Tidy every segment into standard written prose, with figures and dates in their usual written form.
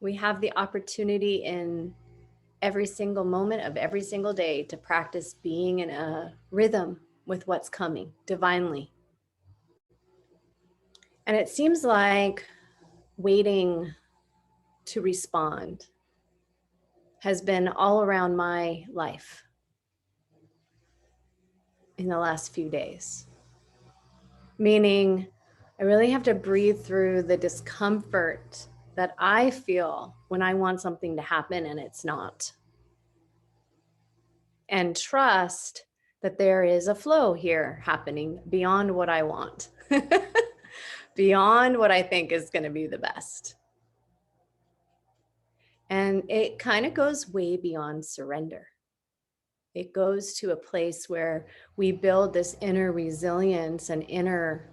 We have the opportunity in every single moment of every single day to practice being in a rhythm with what's coming divinely. And it seems like waiting to respond has been all around my life in the last few days. Meaning, I really have to breathe through the discomfort that I feel when I want something to happen and it's not. And trust that there is a flow here happening beyond what I want, beyond what I think is going to be the best. And it kind of goes way beyond surrender. It goes to a place where we build this inner resilience and inner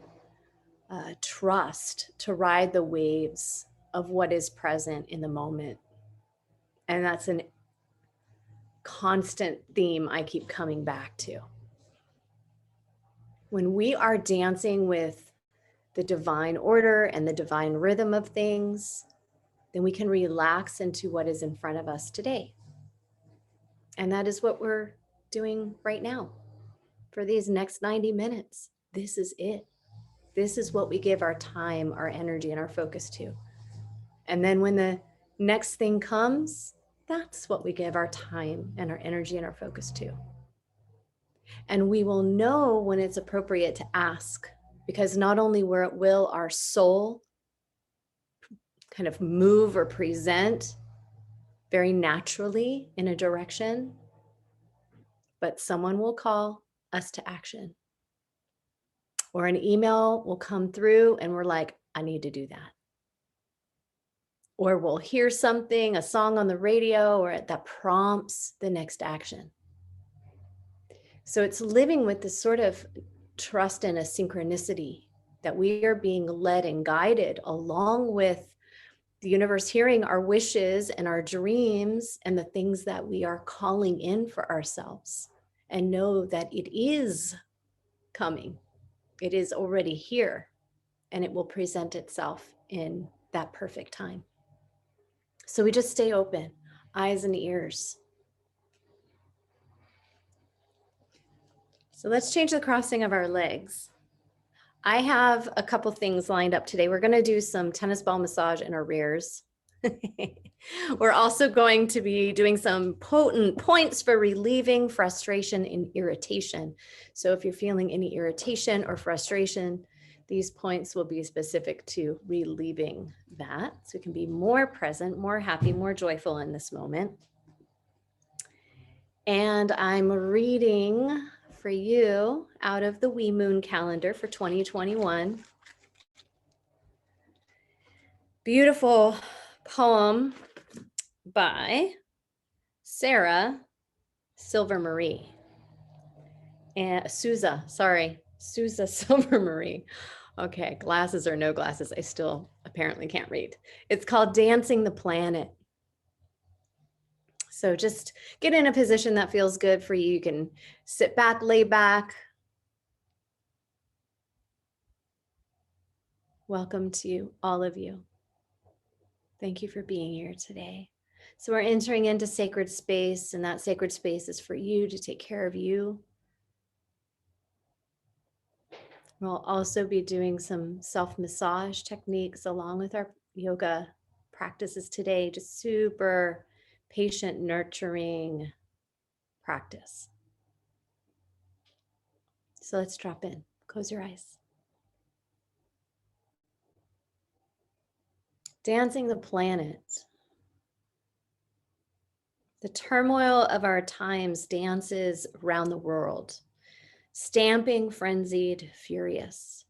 trust to ride the waves of what is present in the moment. And that's a constant theme I keep coming back to. When we are dancing with the divine order and the divine rhythm of things, then we can relax into what is in front of us today. And that is what we're doing right now for these next 90 minutes. This is it. This is what we give our time, our energy, and our focus to. And then when the next thing comes, that's what we give our time and our energy and our focus to. And we will know when it's appropriate to ask, because not only will our soul kind of move or present very naturally in a direction, but someone will call us to action. Or an email will come through and we're like, I need to do that. Or we'll hear something, a song on the radio, or that prompts the next action. So it's living with this sort of trust and a synchronicity that we are being led and guided along with the universe hearing our wishes and our dreams and the things that we are calling in for ourselves, and know that it is coming. It is already here, and it will present itself in that perfect time. So we just stay open, eyes and ears. So let's change the crossing of our legs. I have a couple things lined up today. We're going to do some tennis ball massage in our rears. We're also going to be doing some potent points for relieving frustration and irritation. So if you're feeling any irritation or frustration, these points will be specific to relieving that. So we can be more present, more happy, more joyful in this moment. And I'm reading for you out of the Wee Moon calendar for 2021. Beautiful poem by Sarah Silver Marie and Souza Silver Marie. Okay, glasses or no glasses, I still apparently can't read. It's called Dancing the Planet. So just get in a position that feels good for you. You can sit back, lay back. Welcome to all of you. Thank you for being here today. So we're entering into sacred space, and that sacred space is for you to take care of you. We'll also be doing some self-massage techniques along with our yoga practices today, just super patient, nurturing practice. So let's drop in. Close your eyes. Dancing the planet. The turmoil of our times dances around the world, stamping, frenzied, furious.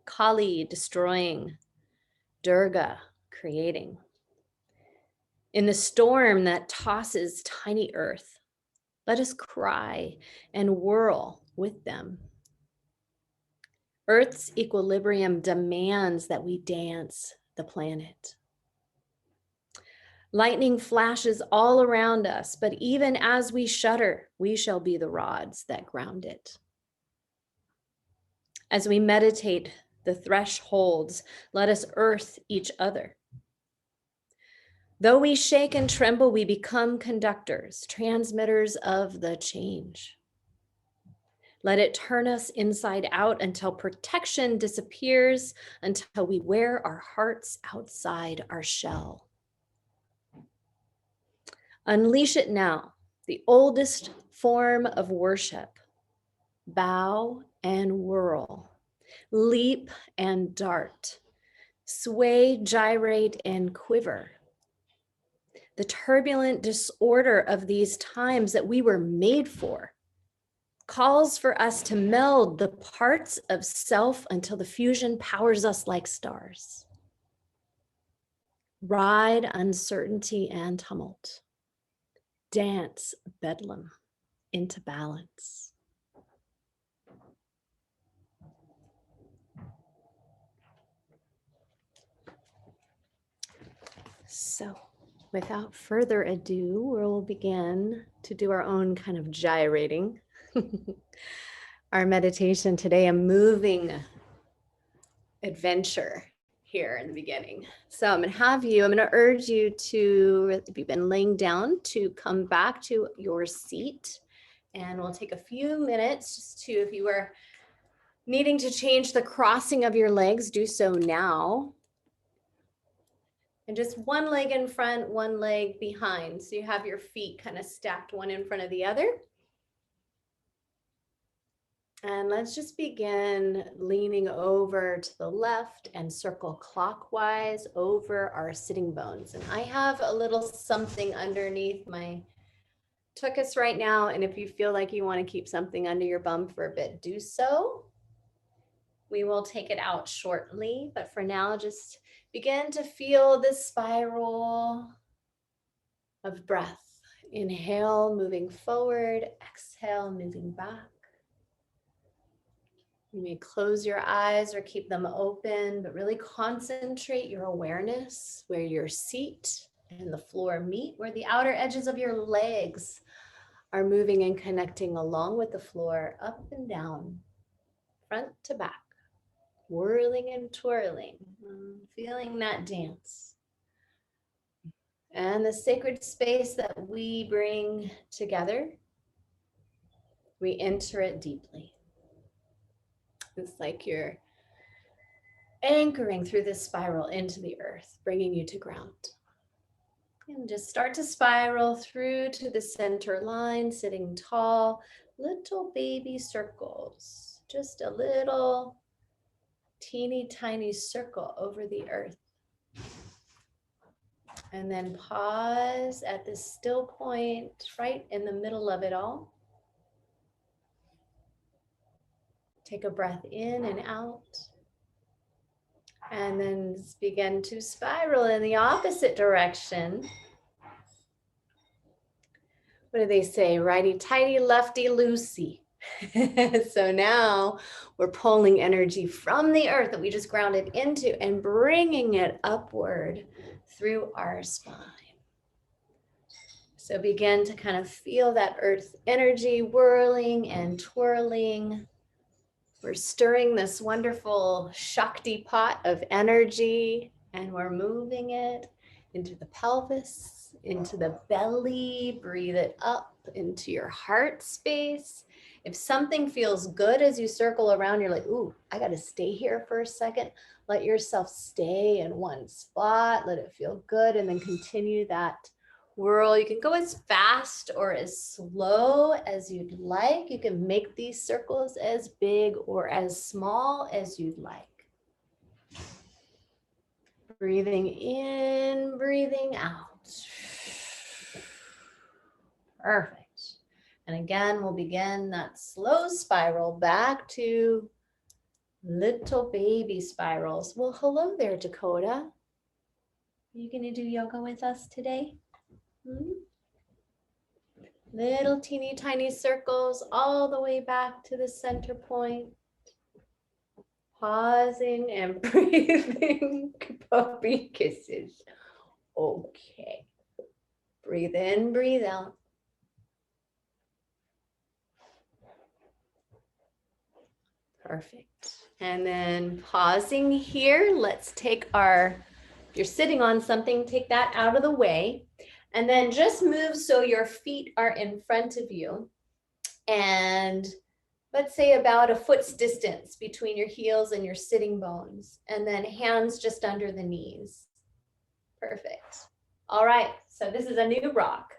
Kali destroying, Durga creating. In the storm that tosses tiny earth, let us cry and whirl with them. Earth's equilibrium demands that we dance the planet. Lightning flashes all around us, but even as we shudder, we shall be the rods that ground it. As we meditate the thresholds, let us earth each other. Though we shake and tremble, we become conductors, transmitters of the change. Let it turn us inside out until protection disappears, until we wear our hearts outside our shell. Unleash it now, the oldest form of worship. Bow and whirl, leap and dart, sway, gyrate, and quiver. The turbulent disorder of these times that we were made for calls for us to meld the parts of self until the fusion powers us like stars. Ride uncertainty and tumult. Dance bedlam into balance. So, without further ado, we'll begin to do our own kind of gyrating. Our meditation today, a moving adventure here in the beginning. So I'm going to urge you to, if you've been laying down, to come back to your seat. And we'll take a few minutes just to, if you are needing to change the crossing of your legs, do so now. And just one leg in front, one leg behind. So you have your feet kind of stacked one in front of the other. And let's just begin leaning over to the left and circle clockwise over our sitting bones. And I have a little something underneath my tuchus right now. And if you feel like you want to keep something under your bum for a bit, do so. We will take it out shortly, but for now, just begin to feel this spiral of breath. Inhale, moving forward. Exhale, moving back. You may close your eyes or keep them open, but really concentrate your awareness where your seat and the floor meet, where the outer edges of your legs are moving and connecting along with the floor, up and down, front to back, whirling and twirling, feeling that dance. And the sacred space that we bring together, we enter it deeply. It's like you're anchoring through this spiral into the earth, bringing you to ground. And just start to spiral through to the center line, sitting tall, little baby circles, just a little teeny tiny circle over the earth. And then pause at the still point right in the middle of it all. Take a breath in and out. And then begin to spiral in the opposite direction. What do they say? Righty-tighty, lefty-loosey. So now we're pulling energy from the earth that we just grounded into and bringing it upward through our spine. So begin to kind of feel that earth energy whirling and twirling. We're stirring this wonderful Shakti pot of energy, and we're moving it into the pelvis, into the belly. Breathe it up into your heart space. If something feels good as you circle around, you're like, ooh, I got to stay here for a second. Let yourself stay in one spot. Let it feel good, and then continue that whirl. You can go as fast or as slow as you'd like. You can make these circles as big or as small as you'd like. Breathing in, breathing out. Perfect. And again, we'll begin that slow spiral back to little baby spirals. Well, hello there, Dakota. Are you going to do yoga with us today? Little teeny tiny circles all the way back to the center point. Pausing and breathing. Puppy kisses. Okay. Breathe in, breathe out. Perfect. And then pausing here, let's take our If you're sitting on something, take that out of the way. And then just move so your feet are in front of you. And let's say about a foot's distance between your heels and your sitting bones. And then hands just under the knees. Perfect. All right, so this is a new rock.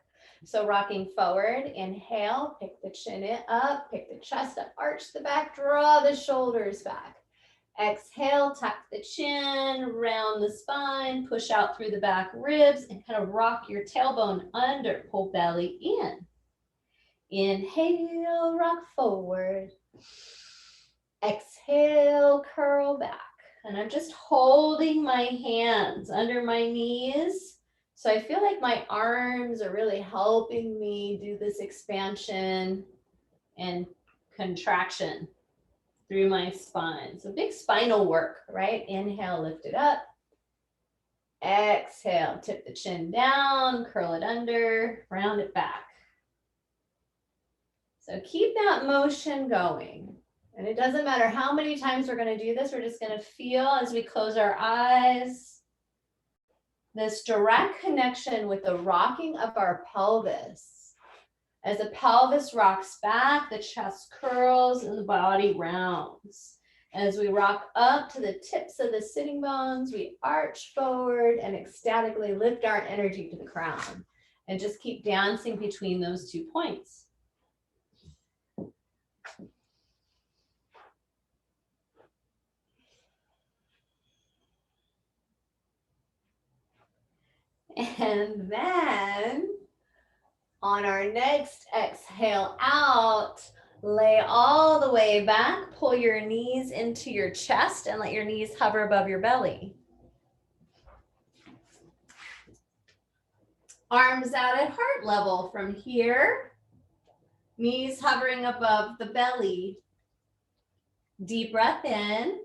So rocking forward, inhale, pick the chin up, pick the chest up, arch the back, draw the shoulders back. Exhale, tuck the chin, round the spine, push out through the back ribs, and kind of rock your tailbone under, pull belly in. Inhale, rock forward. Exhale, curl back. And I'm just holding my hands under my knees. So I feel like my arms are really helping me do this expansion and contraction through my spine. So big spinal work, right? Inhale, lift it up. Exhale, tip the chin down, curl it under, round it back. So keep that motion going. And it doesn't matter how many times we're going to do this, we're just going to feel as we close our eyes, this direct connection with the rocking of our pelvis. As the pelvis rocks back, the chest curls and the body rounds. As we rock up to the tips of the sitting bones, we arch forward and ecstatically lift our energy to the crown. And just keep dancing between those 2 points. And then on our next exhale out, lay all the way back, pull your knees into your chest and let your knees hover above your belly. Arms out at heart level from here, knees hovering above the belly. Deep breath in.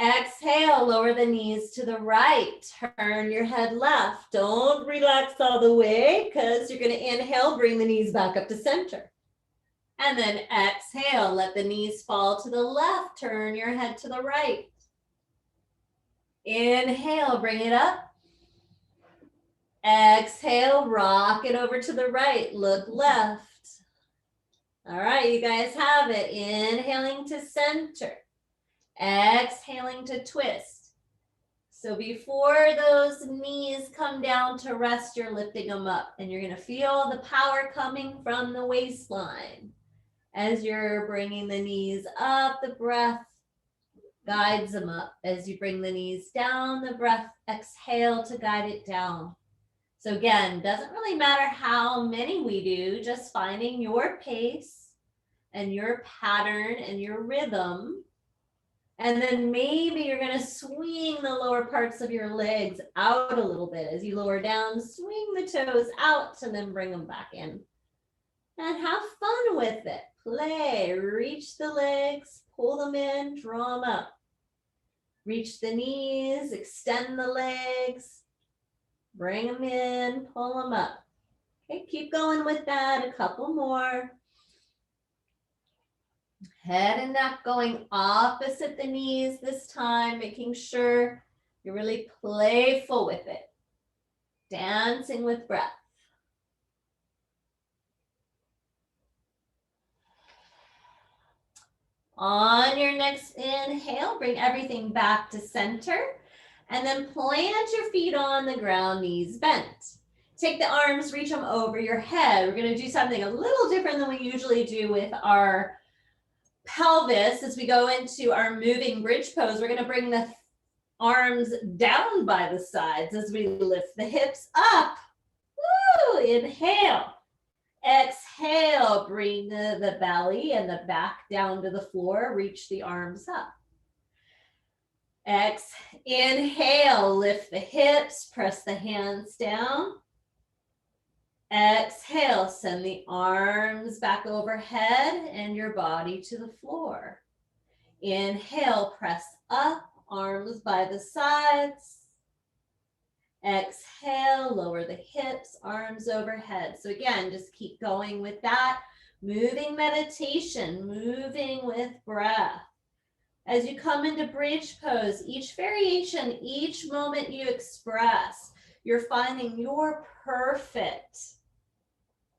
Exhale, lower the knees to the right. Turn your head left. Don't relax all the way because you're going to inhale, bring the knees back up to center. And then exhale, let the knees fall to the left. Turn your head to the right. Inhale, bring it up. Exhale, rock it over to the right. Look left. All right, you guys have it. Inhaling to center. Exhaling to twist. So before those knees come down to rest, you're lifting them up. And you're going to feel the power coming from the waistline. As you're bringing the knees up, the breath guides them up. As you bring the knees down, the breath exhale to guide it down. So again, doesn't really matter how many we do, just finding your pace and your pattern and your rhythm. And then maybe you're going to swing the lower parts of your legs out a little bit. As you lower down, swing the toes out and then bring them back in. And have fun with it. Play, reach the legs, pull them in, draw them up. Reach the knees, extend the legs, bring them in, pull them up. Okay, keep going with that, a couple more. Head and neck going opposite the knees this time, making sure you're really playful with it. Dancing with breath. On your next inhale, bring everything back to center and then plant your feet on the ground, knees bent. Take the arms, reach them over your head. We're going to do something a little different than we usually do with our pelvis. As we go into our moving bridge pose, we're going to bring the arms down by the sides as we lift the hips up. Woo! Inhale. Exhale, bring the belly and the back down to the floor. Reach the arms up. Inhale, lift the hips, press the hands down. Exhale, send the arms back overhead and your body to the floor. Inhale, press up, arms by the sides. Exhale, lower the hips, arms overhead. So again, just keep going with that. Moving meditation, moving with breath. As you come into bridge pose, each variation, each moment you express, you're finding your perfect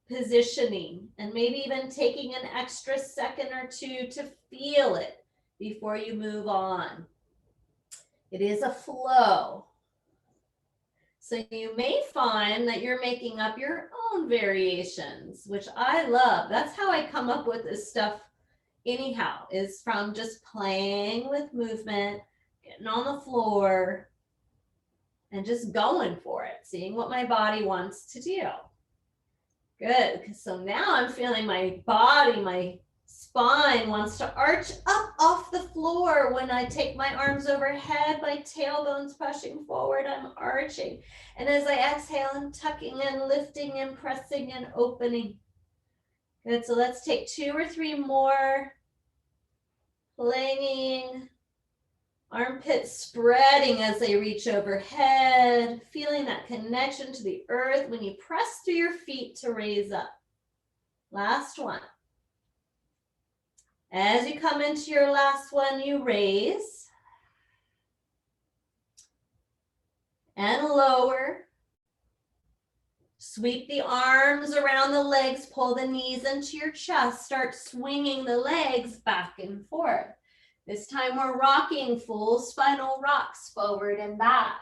positioning, and maybe even taking an extra second or two to feel it before you move on. It is a flow. So you may find that you're making up your own variations, which I love. That's how I come up with this stuff anyhow, is from just playing with movement, getting on the floor, and just going for it, seeing what my body wants to do. Good. So now I'm feeling my body, my spine wants to arch up off the floor. When I take my arms overhead, my tailbone's pushing forward, I'm arching. And as I exhale, I'm tucking and lifting and pressing and opening. Good. So let's take 2 or 3 more. Playing. Armpits spreading as they reach overhead, feeling that connection to the earth when you press through your feet to raise up. Last one. As you come into your last one, you raise and lower. Sweep the arms around the legs, pull the knees into your chest, start swinging the legs back and forth. This time we're rocking full spinal rocks forward and back.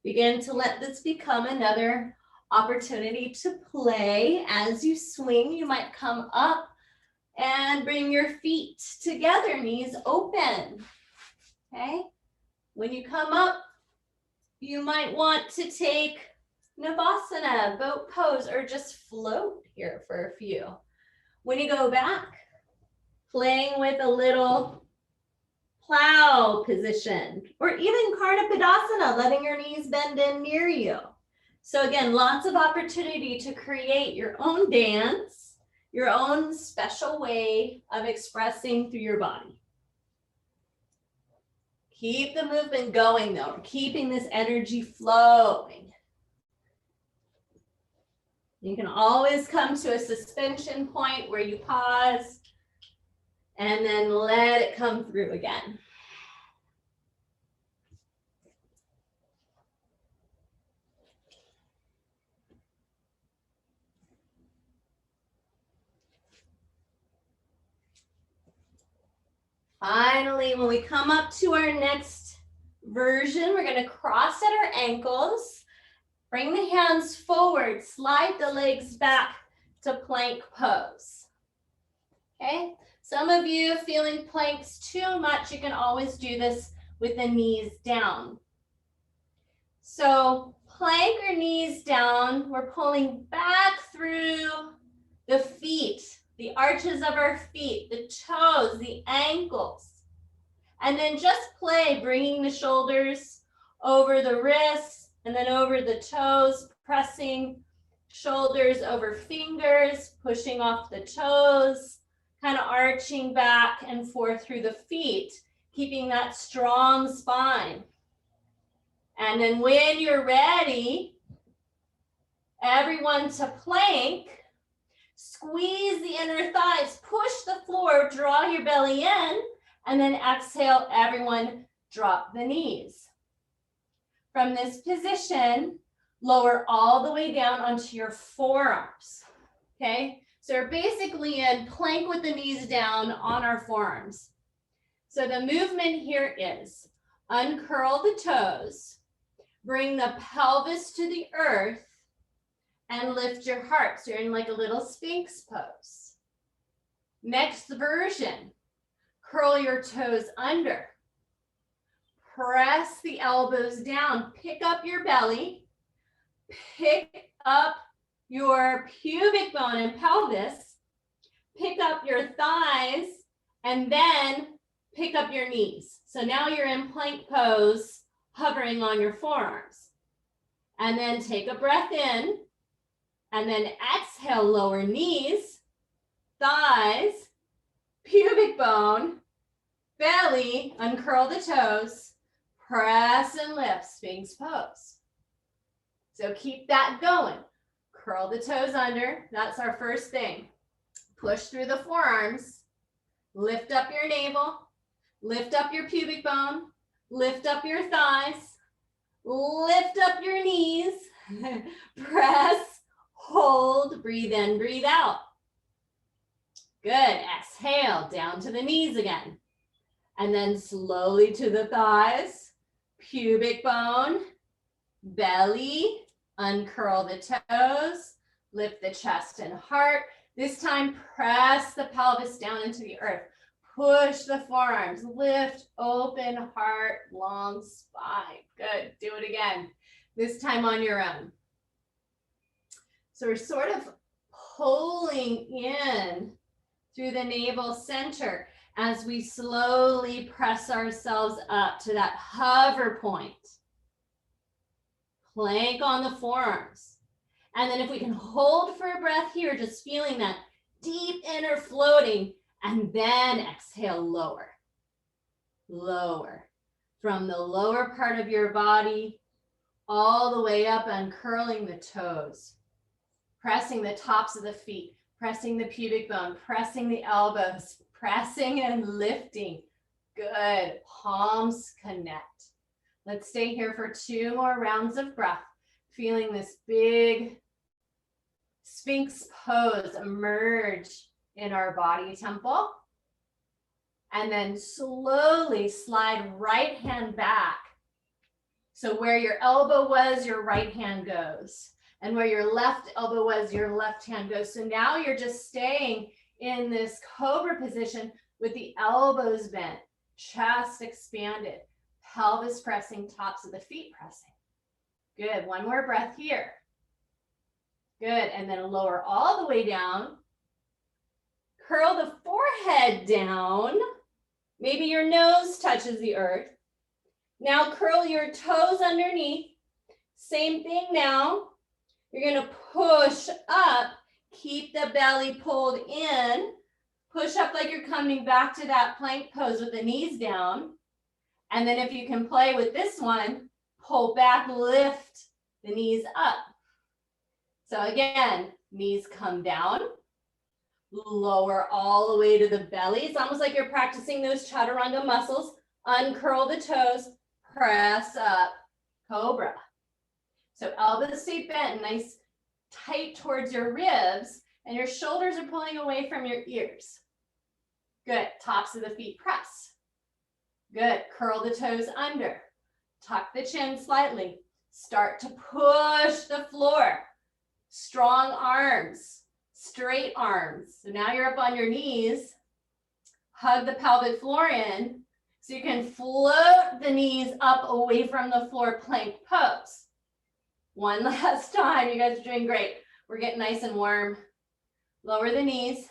Begin to let this become another opportunity to play. As you swing, you might come up and bring your feet together, knees open. Okay? When you come up, you might want to take Navasana, boat pose, or just float here for a few. When you go back, playing with a little plow position, or even Karnapadasana, letting your knees bend in near you. So again, lots of opportunity to create your own dance, your own special way of expressing through your body. Keep the movement going though, keeping this energy flowing. You can always come to a suspension point where you pause and then let it come through again. Finally, when we come up to our next version, we're going to cross at our ankles, bring the hands forward, slide the legs back to plank pose. Okay? Some of you feeling planks too much, you can always do this with the knees down. So plank or knees down, we're pulling back through the feet, the arches of our feet, the toes, the ankles. And then just play, bringing the shoulders over the wrists and then over the toes, pressing shoulders over fingers, pushing off the toes, kind of arching back and forth through the feet, keeping that strong spine. And then when you're ready, everyone to plank, squeeze the inner thighs, push the floor, draw your belly in, and then exhale, everyone drop the knees. From this position, lower all the way down onto your forearms, okay? So we're basically in plank with the knees down on our forearms. So the movement here is uncurl the toes, bring the pelvis to the earth, and lift your heart. So you're in like a little Sphinx pose. Next version, curl your toes under. Press the elbows down, pick up your belly, pick up your pubic bone and pelvis, pick up your thighs, and then pick up your knees. So now you're in plank pose, hovering on your forearms. And then take a breath in, and then exhale, lower knees, thighs, pubic bone, belly, uncurl the toes, press and lift, Sphinx pose. So keep that going. Curl the toes under, that's our first thing. Push through the forearms, lift up your navel, Lift up your pubic bone, lift up your thighs, lift up your knees, press, hold, breathe in, breathe out. Good, exhale, down to the knees again. And then slowly to the thighs, pubic bone, belly, uncurl the toes, lift the chest and heart. This time, press the pelvis down into the earth. Push the forearms, lift, open heart, long spine. Good, do it again. This time on your own. So we're sort of pulling in through the navel center as we slowly press ourselves up to that hover point. Plank on the forearms. And then if we can hold for a breath here, just feeling that deep inner floating, and then exhale, lower. Lower. From the lower part of your body, all the way up, uncurling the toes. Pressing the tops of the feet, pressing the pubic bone, pressing the elbows, pressing and lifting. Good, palms connect. Let's stay here for 2 more rounds of breath, feeling this big Sphinx pose emerge in our body temple. And then slowly slide right hand back. So where your elbow was, your right hand goes. And where your left elbow was, your left hand goes. So now you're just staying in this cobra position with the elbows bent, chest expanded, pelvis pressing, tops of the feet pressing. Good, 1 more breath here. Good, and then lower all the way down. Curl the forehead down. Maybe your nose touches the earth. Now curl your toes underneath. Same thing now. You're gonna push up, keep the belly pulled in. Push up like you're coming back to that plank pose with the knees down. And then if you can play with this one, pull back, lift the knees up. So again, knees come down, lower all the way to the belly. It's almost like you're practicing those chaturanga muscles. Uncurl the toes, press up, cobra. So elbows stay bent, nice tight towards your ribs, and your shoulders are pulling away from your ears. Good, tops of the feet press. Good, curl the toes under. Tuck the chin slightly. Start to push the floor. Strong arms, straight arms. So now you're up on your knees. Hug the pelvic floor in so you can float the knees up away from the floor, plank pose. One last time. You guys are doing great. We're getting nice and warm. Lower the knees.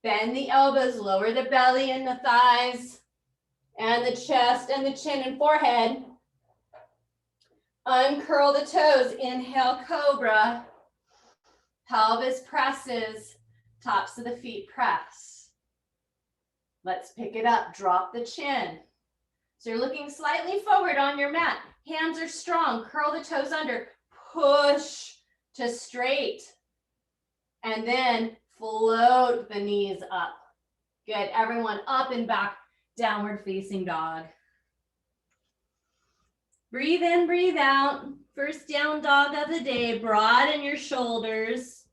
Bend the elbows, lower the belly and the thighs and the chest and the chin and forehead. Uncurl the toes. Inhale, cobra. Pelvis presses. Tops of the feet press. Let's pick it up. Drop the chin. So you're looking slightly forward on your mat. Hands are strong. Curl the toes under. Push to straight. And then float the knees up. Good. Everyone up and back. Downward facing dog. Breathe in, breathe out. First down dog of the day. Broaden your shoulders.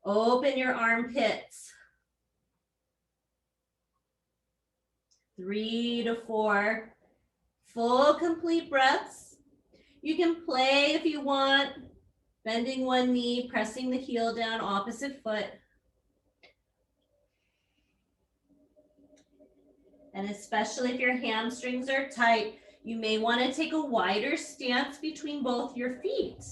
Open your armpits. 3 to 4. Full complete breaths. You can play if you want. Bending one knee, pressing the heel down, opposite foot. And especially if your hamstrings are tight, you may want to take a wider stance between both your feet.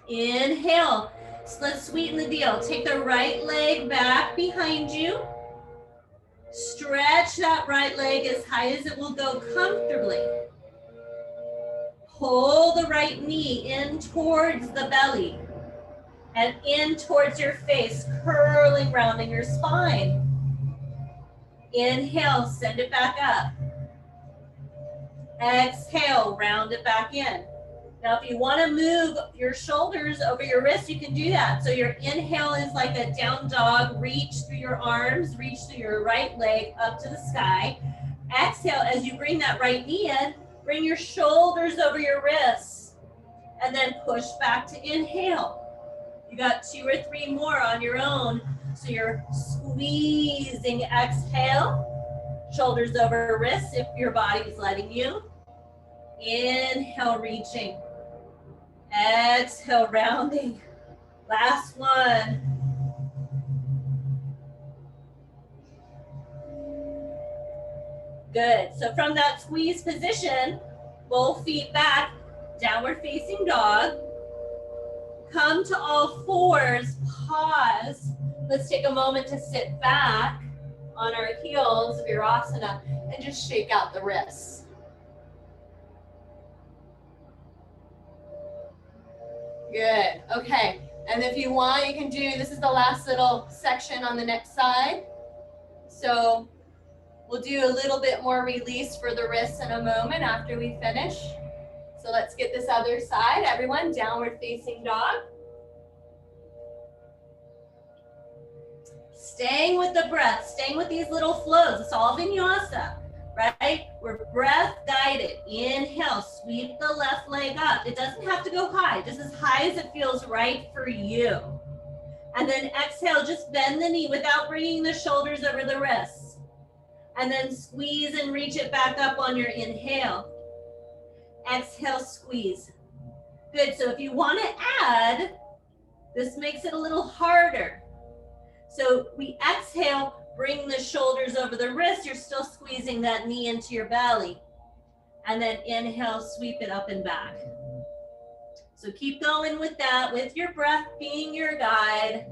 Inhale. So let's sweeten the deal. Take the right leg back behind you. Stretch that right leg as high as it will go comfortably. Pull the right knee in towards the belly and in towards your face, curling, rounding your spine. Inhale, send it back up. Exhale, round it back in. Now, if you want to move your shoulders over your wrists, you can do that. So your inhale is like a down dog, reach through your arms, reach through your right leg up to the sky. Exhale, as you bring that right knee in, bring your shoulders over your wrists and then push back to inhale. You got 2 or 3 more on your own. So you're squeezing, exhale, shoulders over wrists if your body's letting you. Inhale, reaching. Exhale, rounding. Last one. Good. So from that squeeze position, both feet back, downward facing dog. Come to all fours, pause. Let's take a moment to sit back on our heels, Virasana, and just shake out the wrists. Good, okay. And if you want, you can do, this is the last little section on the next side. So we'll do a little bit more release for the wrists in a moment after we finish. So let's get this other side. Everyone, downward facing dog. Staying with the breath, staying with these little flows. It's all vinyasa, right? We're breath guided. Inhale, sweep the left leg up. It doesn't have to go high, just as high as it feels right for you. And then exhale, just bend the knee without bringing the shoulders over the wrists. And then squeeze and reach it back up on your inhale. Exhale, squeeze. Good, so if you want to add, this makes it a little harder. So we exhale, bring the shoulders over the wrist. You're still squeezing that knee into your belly. And then inhale, sweep it up and back. So keep going with that, with your breath being your guide.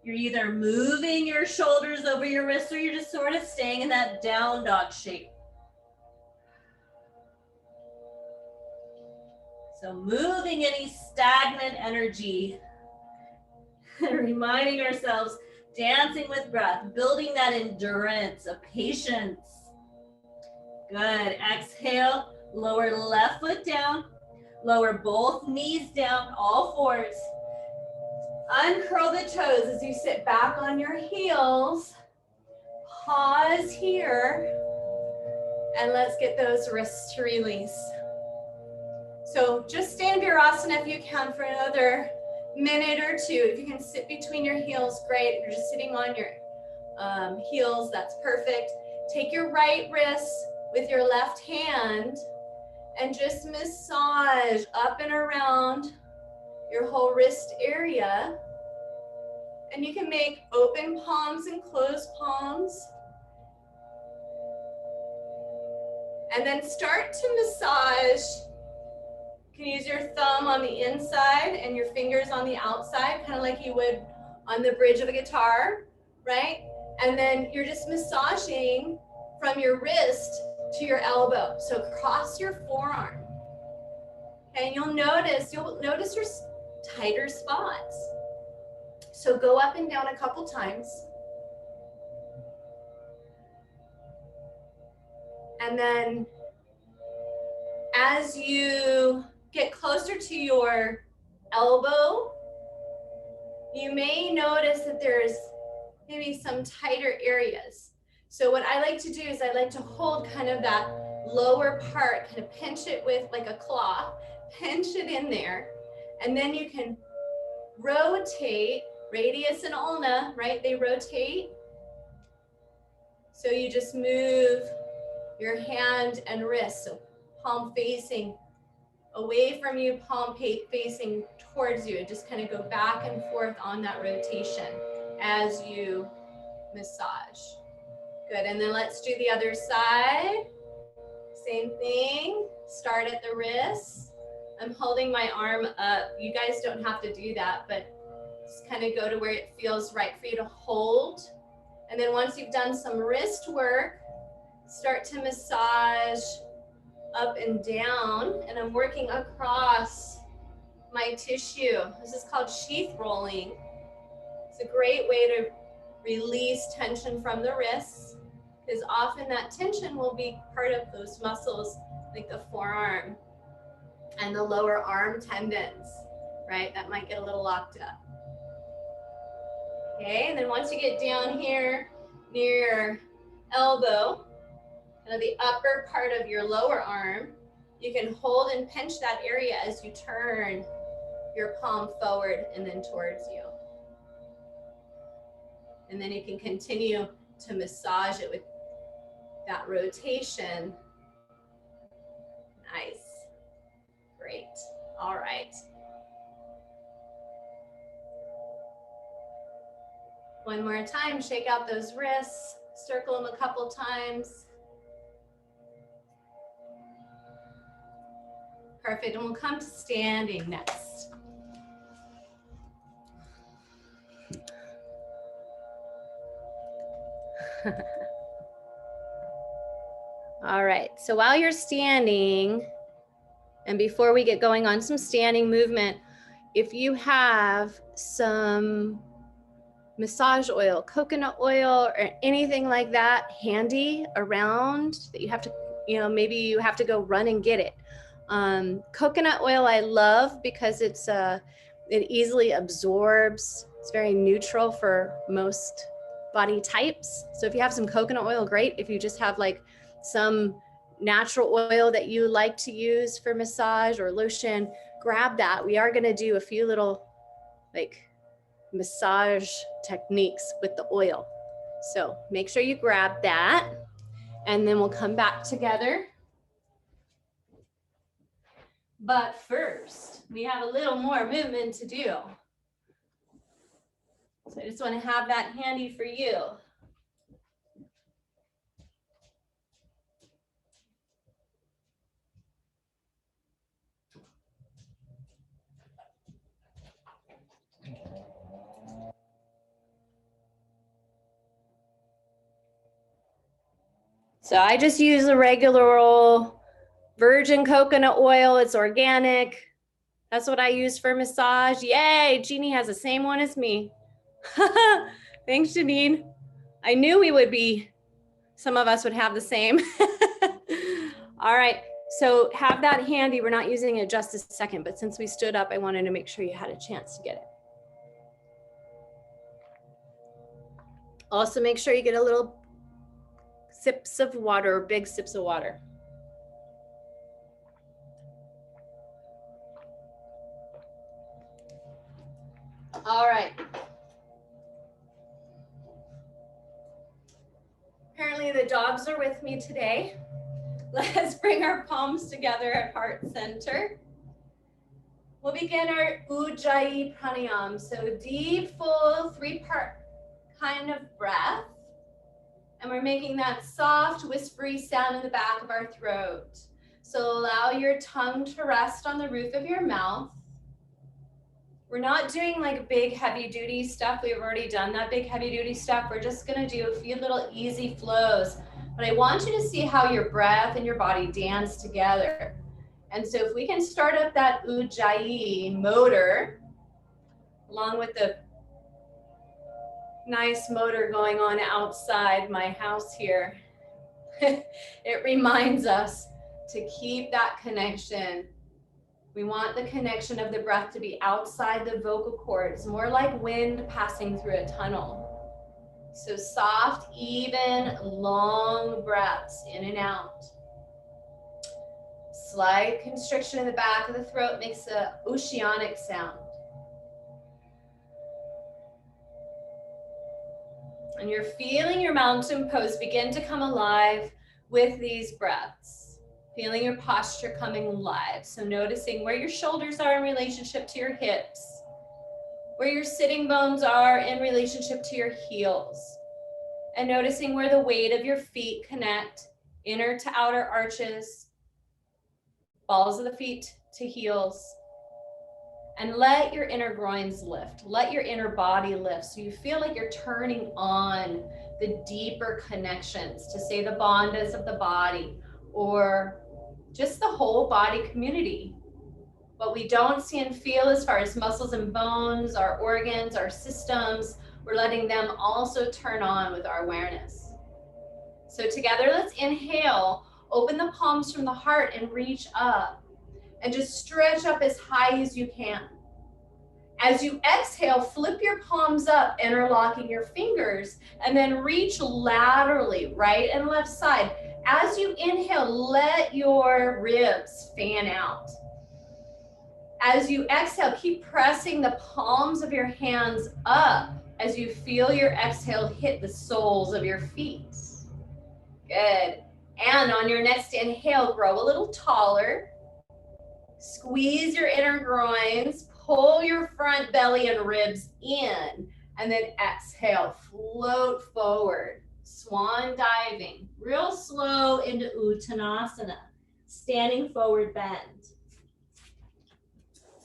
You're either moving your shoulders over your wrists or you're just sort of staying in that down dog shape. So moving any stagnant energy. Reminding ourselves, dancing with breath, building that endurance of patience. Good, exhale, lower left foot down, lower both knees down, all fours. Uncurl the toes as you sit back on your heels. Pause here, and let's get those wrists to release. So just stay in Virasana if you can for another minute or two. If you can sit between your heels, great. If you're just sitting on your heels, that's perfect. Take your right wrist with your left hand and just massage up and around your whole wrist area. And you can make open palms and closed palms. And then start to massage. You can use your thumb on the inside and your fingers on the outside, kind of like you would on the bridge of a guitar, right? And then you're just massaging from your wrist to your elbow. So cross your forearm. Okay, and you'll notice your tighter spots. So go up and down a couple times. And then as you get closer to your elbow, you may notice that there's maybe some tighter areas. So what I like to do is I like to hold kind of that lower part, kind of pinch it with like a claw, pinch it in there, and then you can rotate, radius and ulna, right? They rotate. So you just move your hand and wrist, so palm facing away from you, palm facing towards you, and just kind of go back and forth on that rotation as you massage. Good, and then let's do the other side. Same thing, start at the wrist. I'm holding my arm up. You guys don't have to do that, but just kind of go to where it feels right for you to hold. And then once you've done some wrist work, start to massage up and down, and I'm working across my tissue. This is called sheath rolling. It's a great way to release tension from the wrists, because often that tension will be part of those muscles like the forearm. and the lower arm tendons, right? That might get a little locked up. Okay, and then once you get down here near your elbow, kind of the upper part of your lower arm, you can hold and pinch that area as you turn your palm forward and then towards you. And then you can continue to massage it with that rotation. Nice. Great. All right. One more time, shake out those wrists, circle them a couple times. Perfect, and we'll come to standing next. All right, so while you're standing, and before we get going on some standing movement, if you have some massage oil, coconut oil, or anything like that handy around that you have to, maybe you have to go run and get it. Coconut oil I love because it easily absorbs. It's very neutral for most body types. So if you have some coconut oil, great. If you just have like some natural oil that you like to use for massage or lotion, grab that. We are going to do a few little like massage techniques with the oil. So make sure you grab that, and then we'll come back together. But first, we have a little more movement to do. So I just want to have that handy for you. So I just use a regular old virgin coconut oil. It's organic. That's what I use for massage. Yay, Jeannie has the same one as me. Thanks, Janine. I knew some of us would have the same. All right, so have that handy. We're not using it just a second, but since we stood up, I wanted to make sure you had a chance to get it. Also make sure you get a little sips of water, or big sips of water. All right. Apparently the dogs are with me today. Let's bring our palms together at heart center. We'll begin our Ujjayi pranayama. So deep, full, 3-part kind of breath. And we're making that soft, whispery sound in the back of our throat. So allow your tongue to rest on the roof of your mouth. We're not doing like big heavy duty stuff. We've already done that big heavy duty stuff. We're just gonna do a few little easy flows. But I want you to see how your breath and your body dance together. And so if we can start up that Ujjayi motor, along with the nice motor going on outside my house here, it reminds us to keep that connection. We want the connection of the breath to be outside the vocal cords, more like wind passing through a tunnel. So soft, even, long breaths in and out. Slight constriction in the back of the throat makes an oceanic sound. And you're feeling your mountain pose begin to come alive with these breaths. Feeling your posture coming alive. So noticing where your shoulders are in relationship to your hips, where your sitting bones are in relationship to your heels, and noticing where the weight of your feet connect, inner to outer arches, balls of the feet to heels. And let your inner groins lift. Let your inner body lift. So you feel like you're turning on the deeper connections to, say, the bandhas of the body, or just the whole body community. What we don't see and feel as far as muscles and bones, our organs, our systems, we're letting them also turn on with our awareness. So together, let's inhale, open the palms from the heart and reach up. and just stretch up as high as you can. As you exhale, flip your palms up, interlocking your fingers, and then reach laterally, right and left side. As you inhale, let your ribs fan out. As you exhale, keep pressing the palms of your hands up as you feel your exhale hit the soles of your feet. Good. And on your next inhale, grow a little taller. Squeeze your inner groins, pull your front belly and ribs in, and then exhale, float forward. Swan diving, real slow into Uttanasana, standing forward bend.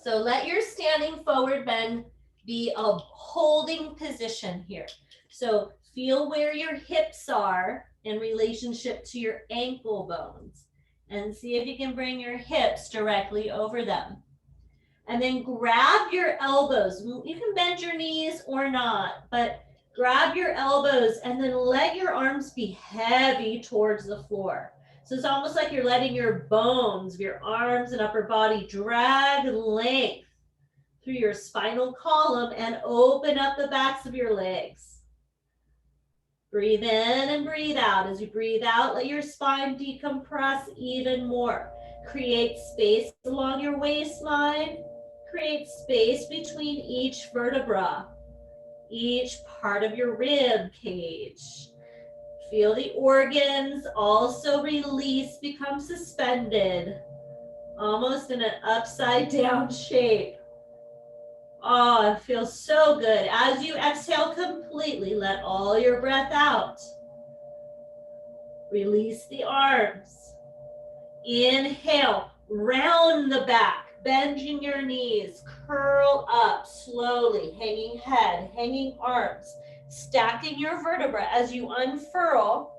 So let your standing forward bend be a holding position here. So feel where your hips are in relationship to your ankle bones, and see if you can bring your hips directly over them. And then grab your elbows. You can bend your knees or not, but grab your elbows and then let your arms be heavy towards the floor. So it's almost like you're letting your bones, your arms and upper body drag length through your spinal column and open up the backs of your legs. Breathe in and breathe out. As you breathe out, let your spine decompress even more. Create space along your waistline. Create space between each vertebra, each part of your rib cage. Feel the organs also release, become suspended, almost in an upside down shape. Oh, it feels so good. As you exhale completely, let all your breath out. Release the arms. Inhale, round the back, bending your knees, curl up slowly, hanging head, hanging arms, stacking your vertebra. As you unfurl,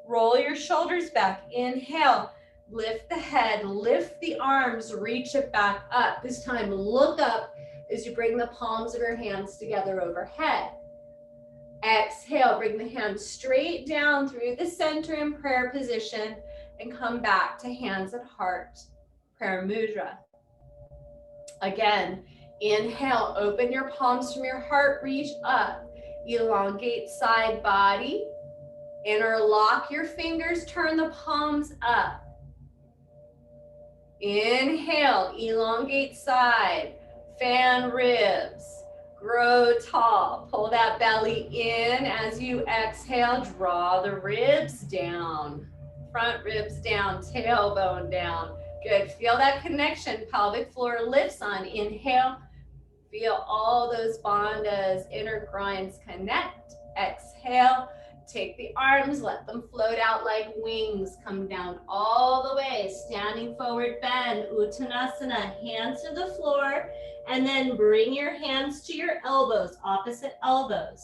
roll your shoulders back. Inhale, lift the head, lift the arms, reach it back up. This time, look up as you bring the palms of your hands together overhead. Exhale, bring the hands straight down through the center in prayer position and come back to hands at heart, prayer mudra. Again, inhale, open your palms from your heart, reach up, elongate side body, interlock your fingers, turn the palms up. Inhale, elongate side, fan ribs, grow tall, pull that belly in. As you exhale, draw the ribs down, front ribs down, tailbone down. Good, feel that connection, pelvic floor lifts on inhale. Feel all those bandhas, inner groins connect. Exhale, take the arms, let them float out like wings. Come down all the way, standing forward bend, Uttanasana, hands to the floor, and then bring your hands to your elbows, opposite elbows.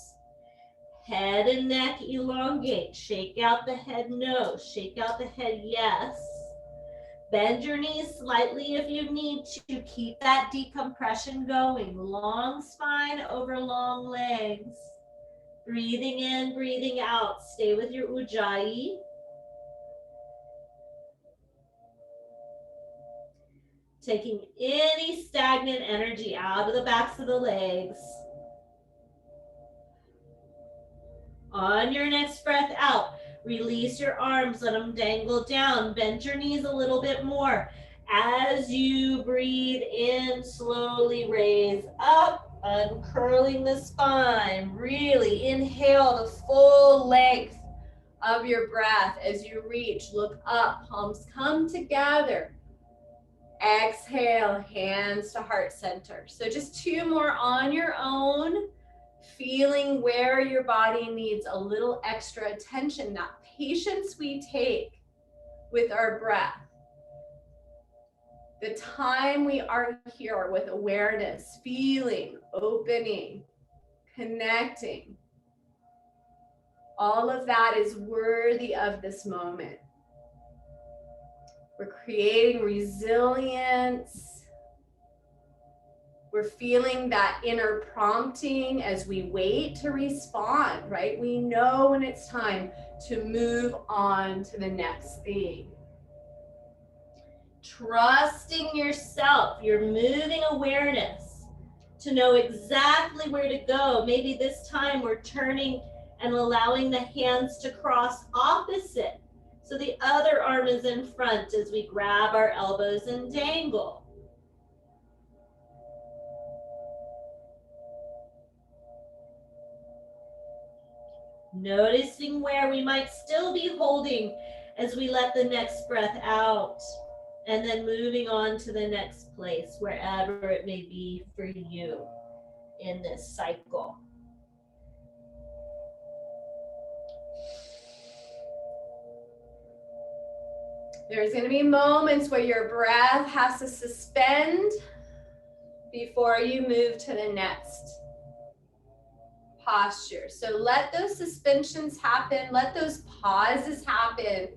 Head and neck elongate, shake out the head no, shake out the head yes. Bend your knees slightly if you need to. Keep that decompression going. Long spine over long legs. Breathing in, breathing out. Stay with your Ujjayi. Taking any stagnant energy out of the backs of the legs. On your next breath out, release your arms, let them dangle down. Bend your knees a little bit more. As you breathe in, slowly raise up, uncurling the spine. Really inhale the full length of your breath as you reach. Look up, palms come together. Exhale, hands to heart center. So just two more on your own. Feeling where your body needs a little extra attention, that patience we take with our breath. The time we are here with awareness, feeling, opening, connecting. All of that is worthy of this moment. We're creating resilience. We're feeling that inner prompting as we wait to respond, right? We know when it's time to move on to the next thing. Trusting yourself, you're moving awareness to know exactly where to go. Maybe this time we're turning and allowing the hands to cross opposite. So the other arm is in front as we grab our elbows and dangle. Noticing where we might still be holding as we let the next breath out, and then moving on to the next place, wherever it may be for you in this cycle. There's going to be moments where your breath has to suspend before you move to the next posture. So let those suspensions happen. Let those pauses happen.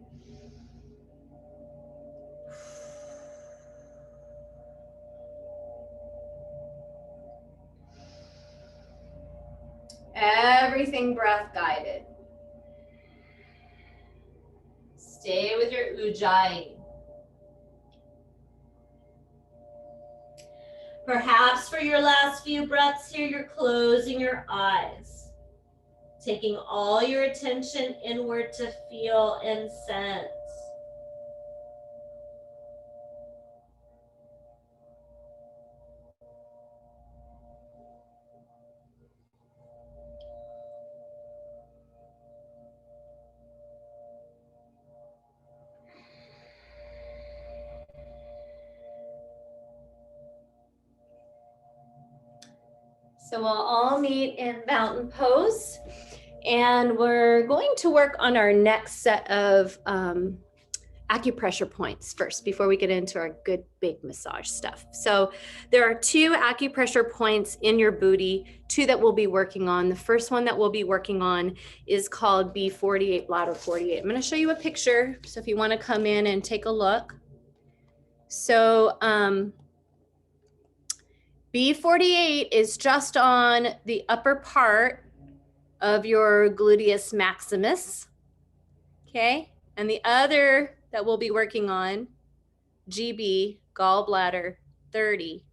Everything breath guided. Stay with your ujjayi. Perhaps for your last few breaths here, you're closing your eyes, taking all your attention inward to feel and sense. So we'll all meet in mountain pose, and we're going to work on our next set of acupressure points first before we get into our good big massage stuff. So there are 2 acupressure points in your booty, 2 that we'll be working on. The first one that we'll be working on is called B48, bladder 48. I'm going to show you a picture, so if you want to come in and take a look. So B48 is just on the upper part of your gluteus maximus, okay? And the other that we'll be working on, GB, gallbladder 30,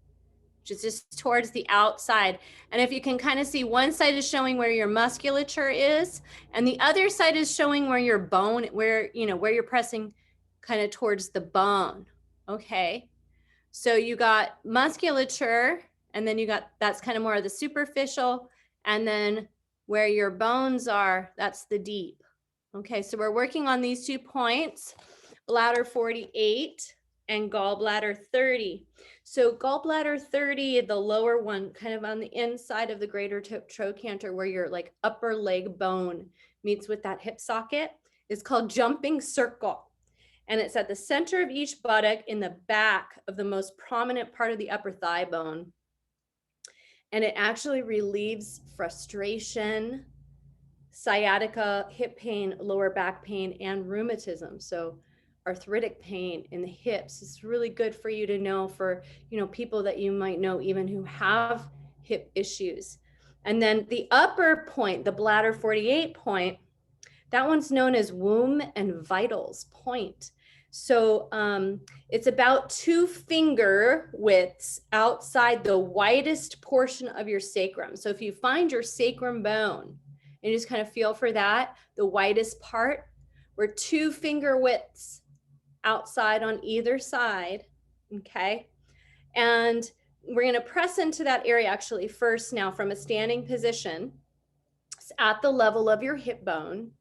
which is just towards the outside. And if you can kind of see, one side is showing where your musculature is, and the other side is showing where your bone, where you're pressing kind of towards the bone, okay? So you got musculature, and then you got, that's kind of more of the superficial, and then where your bones are, that's the deep. Okay, so we're working on these 2 points, bladder 48 and gallbladder 30. So gallbladder 30, the lower one, kind of on the inside of the greater trochanter, where your like upper leg bone meets with that hip socket, is called jumping circle. And it's at the center of each buttock in the back of the most prominent part of the upper thigh bone. And it actually relieves frustration, sciatica, hip pain, lower back pain, and rheumatism. So arthritic pain in the hips is really good for you to know for, people that you might know even who have hip issues. And then the upper point, the bladder 48 point, that one's known as womb and vitals point. So it's about 2 finger widths outside the widest portion of your sacrum. So if you find your sacrum bone and you just kind of feel for that, the widest part, we're 2 finger widths outside on either side, okay? And we're gonna press into that area actually first now from a standing position. It's at the level of your hip bone.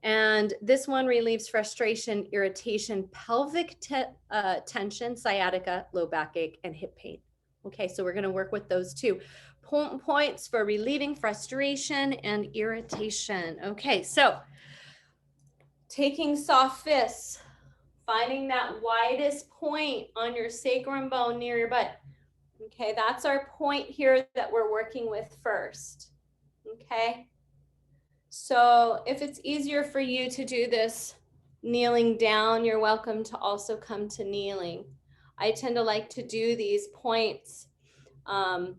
And this one relieves frustration, irritation, pelvic tension, sciatica, low backache, and hip pain. Okay, so we're going to work with those 2 points for relieving frustration and irritation. Okay, so taking soft fists, finding that widest point on your sacrum bone near your butt. Okay, that's our point here that we're working with first. Okay. So if it's easier for you to do this kneeling down, you're welcome to also come to kneeling. I tend to like to do these points, from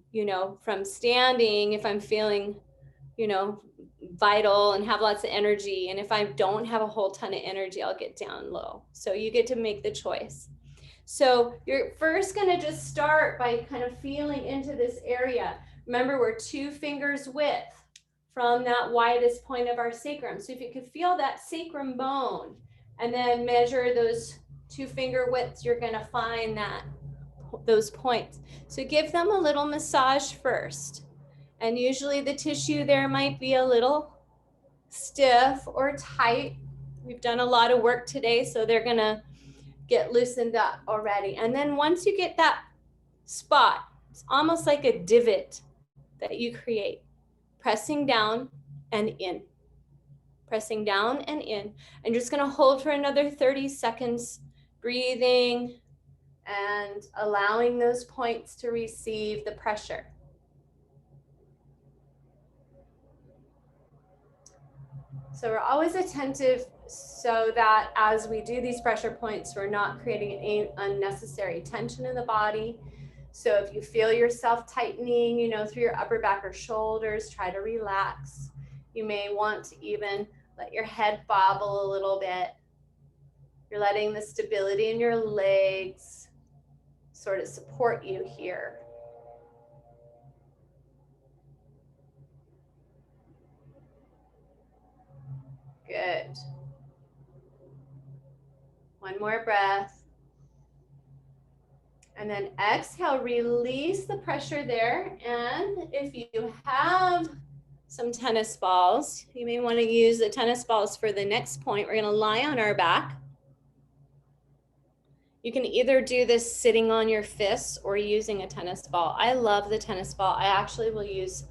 standing if I'm feeling, vital and have lots of energy. And if I don't have a whole ton of energy, I'll get down low. So you get to make the choice. So you're first going to just start by kind of feeling into this area. Remember, we're 2 fingers width from that widest point of our sacrum. So if you could feel that sacrum bone and then measure those 2 finger widths, you're going to find those points. So give them a little massage first. And usually the tissue there might be a little stiff or tight. We've done a lot of work today, so they're going to get loosened up already. And then once you get that spot, it's almost like a divot that you create, pressing down and in, pressing down and in. And you're just going to hold for another 30 seconds, breathing and allowing those points to receive the pressure. So we're always attentive so that as we do these pressure points, we're not creating any unnecessary tension in the body. So if you feel yourself tightening, you know, through your upper back or shoulders, try to relax. You may want to even let your head bobble a little bit. You're letting the stability in your legs sort of support you here. Good. One more breath. And then exhale, release the pressure there. And if you have some tennis balls, you may want to use the tennis balls for the next point. We're going to lie on our back. You can either do this sitting on your fists or using a tennis ball. I love the tennis ball. I actually will use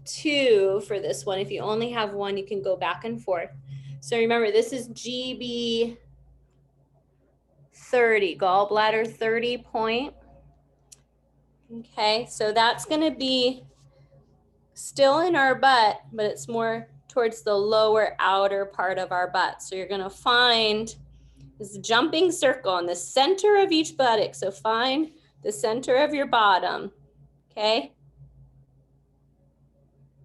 2 for this one. If you only have 1, you can go back and forth. So remember, this is GB 30, gallbladder 30 point. Okay, so that's going to be still in our butt, but it's more towards the lower outer part of our butt. So you're going to find this jumping circle in the center of each buttock. So find the center of your bottom, okay?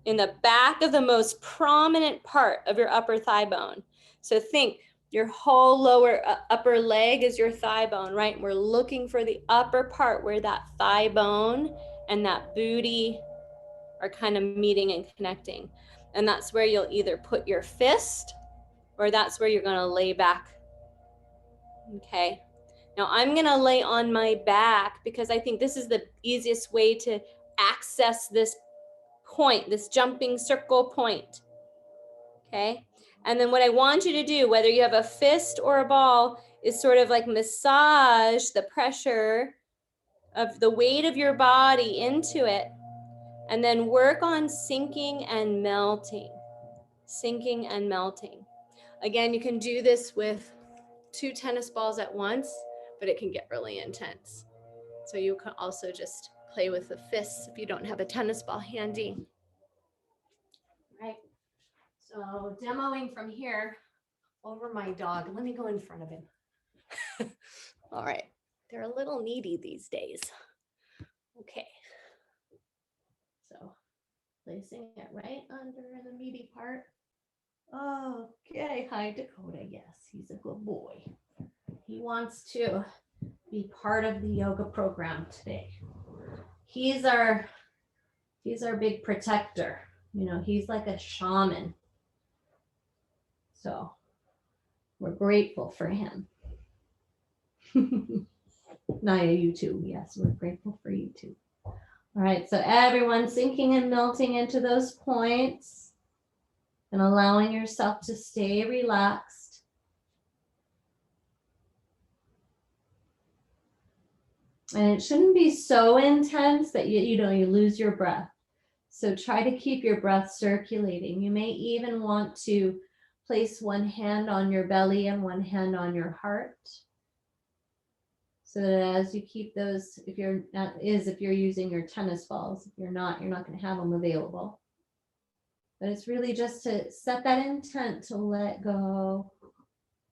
In the back of the most prominent part of your upper thigh bone. So think your whole lower upper leg is your thigh bone, right? And we're looking for the upper part where that thigh bone and that booty are kind of meeting and connecting. And that's where you'll either put your fist or that's where you're going to lay back. Okay. Now I'm going to lay on my back because I think this is the easiest way to access this point, this jumping circle point. Okay. And then what I want you to do, whether you have a fist or a ball, is sort of like massage the pressure of the weight of your body into it. And then work on sinking and melting. Sinking and melting. Again, you can do this with 2 tennis balls at once, but it can get really intense. So you can also just play with the fists if you don't have a tennis ball handy. Right. So demoing from here over my dog. Let me go in front of him. All right. They're a little needy these days. Okay. So placing it right under the meaty part. Okay. Hi, Dakota. Yes, he's a good boy. He wants to be part of the yoga program today. He's our big protector. You know, he's like a shaman. So we're grateful for him. Naia, you too. Yes, we're grateful for you too. All right, so everyone sinking and melting into those points and allowing yourself to stay relaxed. And it shouldn't be so intense that you lose your breath. So try to keep your breath circulating. You may even want to place one hand on your belly and one hand on your heart. So that as you keep those, if you're using your tennis balls, if you're not going to have them available. But it's really just to set that intent to let go,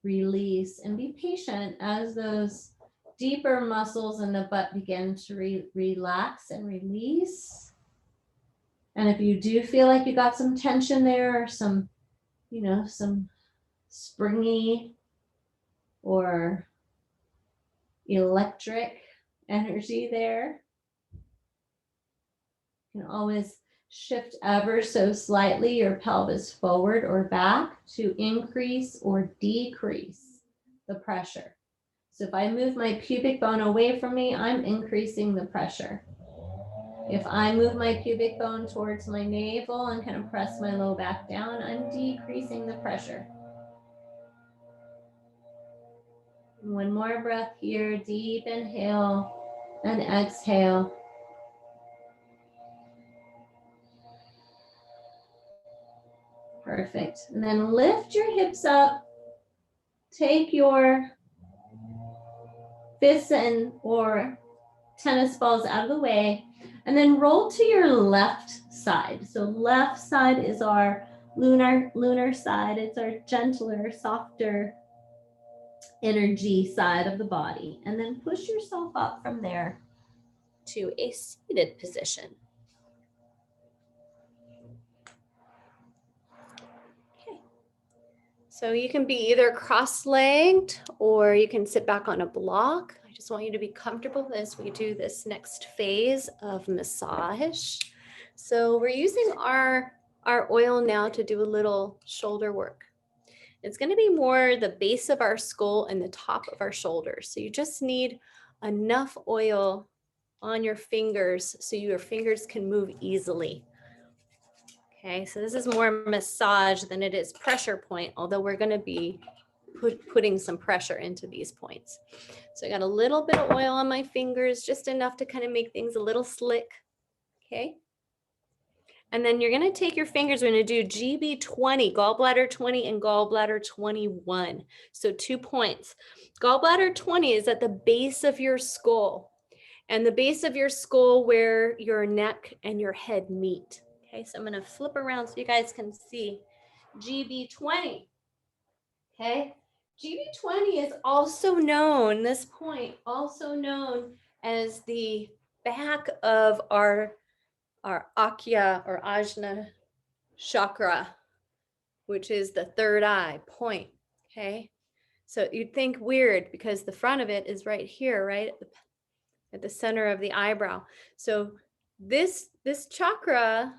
release, and be patient as those deeper muscles in the butt begin to relax and release. And if you do feel like you got some tension there or some springy or electric energy there. You can always shift ever so slightly your pelvis forward or back to increase or decrease the pressure. So if I move my pubic bone away from me, I'm increasing the pressure. If I move my pubic bone towards my navel and kind of press my low back down, I'm decreasing the pressure. One more breath here, deep inhale and exhale. Perfect. And then lift your hips up. Take your fists and or tennis balls out of the way, and then roll to your left side. So left side is our lunar side. It's our gentler, softer energy side of the body. And then push yourself up from there to a seated position. Okay. So you can be either cross-legged or you can sit back on a block. I just want you to be comfortable as we do this next phase of massage. So we're using our oil now to do a little shoulder work. It's going to be more the base of our skull and the top of our shoulders. So you just need enough oil on your fingers so your fingers can move easily. Okay, so this is more massage than it is pressure point, although we're going to be putting some pressure into these points. So I got a little bit of oil on my fingers, just enough to kind of make things a little slick. Okay. And then you're going to take your fingers, we're going to do GB20, gallbladder 20 and gallbladder 21. So 2 points. Gallbladder 20 is at the base of your skull, and the base of your skull where your neck and your head meet. Okay, so I'm going to flip around so you guys can see GB20. Okay, GB20 is also known, this point, also known as the back of our Akya or Ajna chakra, which is the third eye point. Okay, so you'd think weird because the front of it is right here, right at the center of the eyebrow. So this chakra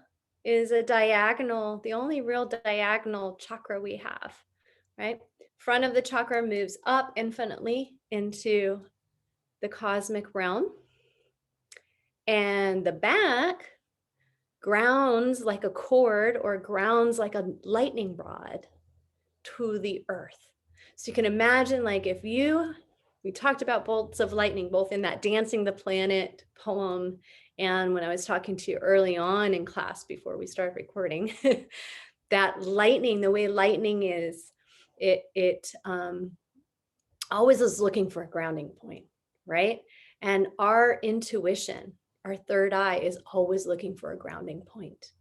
is a diagonal, the only real diagonal chakra we have, right? Front of the chakra moves up infinitely into the cosmic realm, and the back grounds like a cord or grounds like a lightning rod to the earth. So you can imagine, like, if we talked about bolts of lightning, both in that Dancing the Planet poem and when I was talking to you early on in class before we started recording, that lightning, the way lightning is, it always is looking for a grounding point, right? And our intuition, our third eye, is always looking for a grounding point.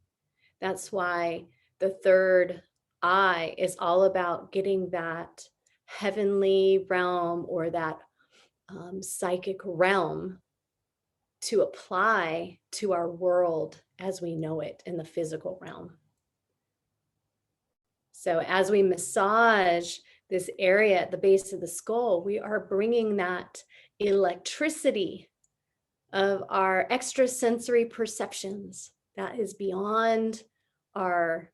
That's why the third eye is all about getting that heavenly realm or that psychic realm to apply to our world as we know it in the physical realm. So as we massage this area at the base of the skull, we are bringing that electricity of our extrasensory perceptions that is beyond our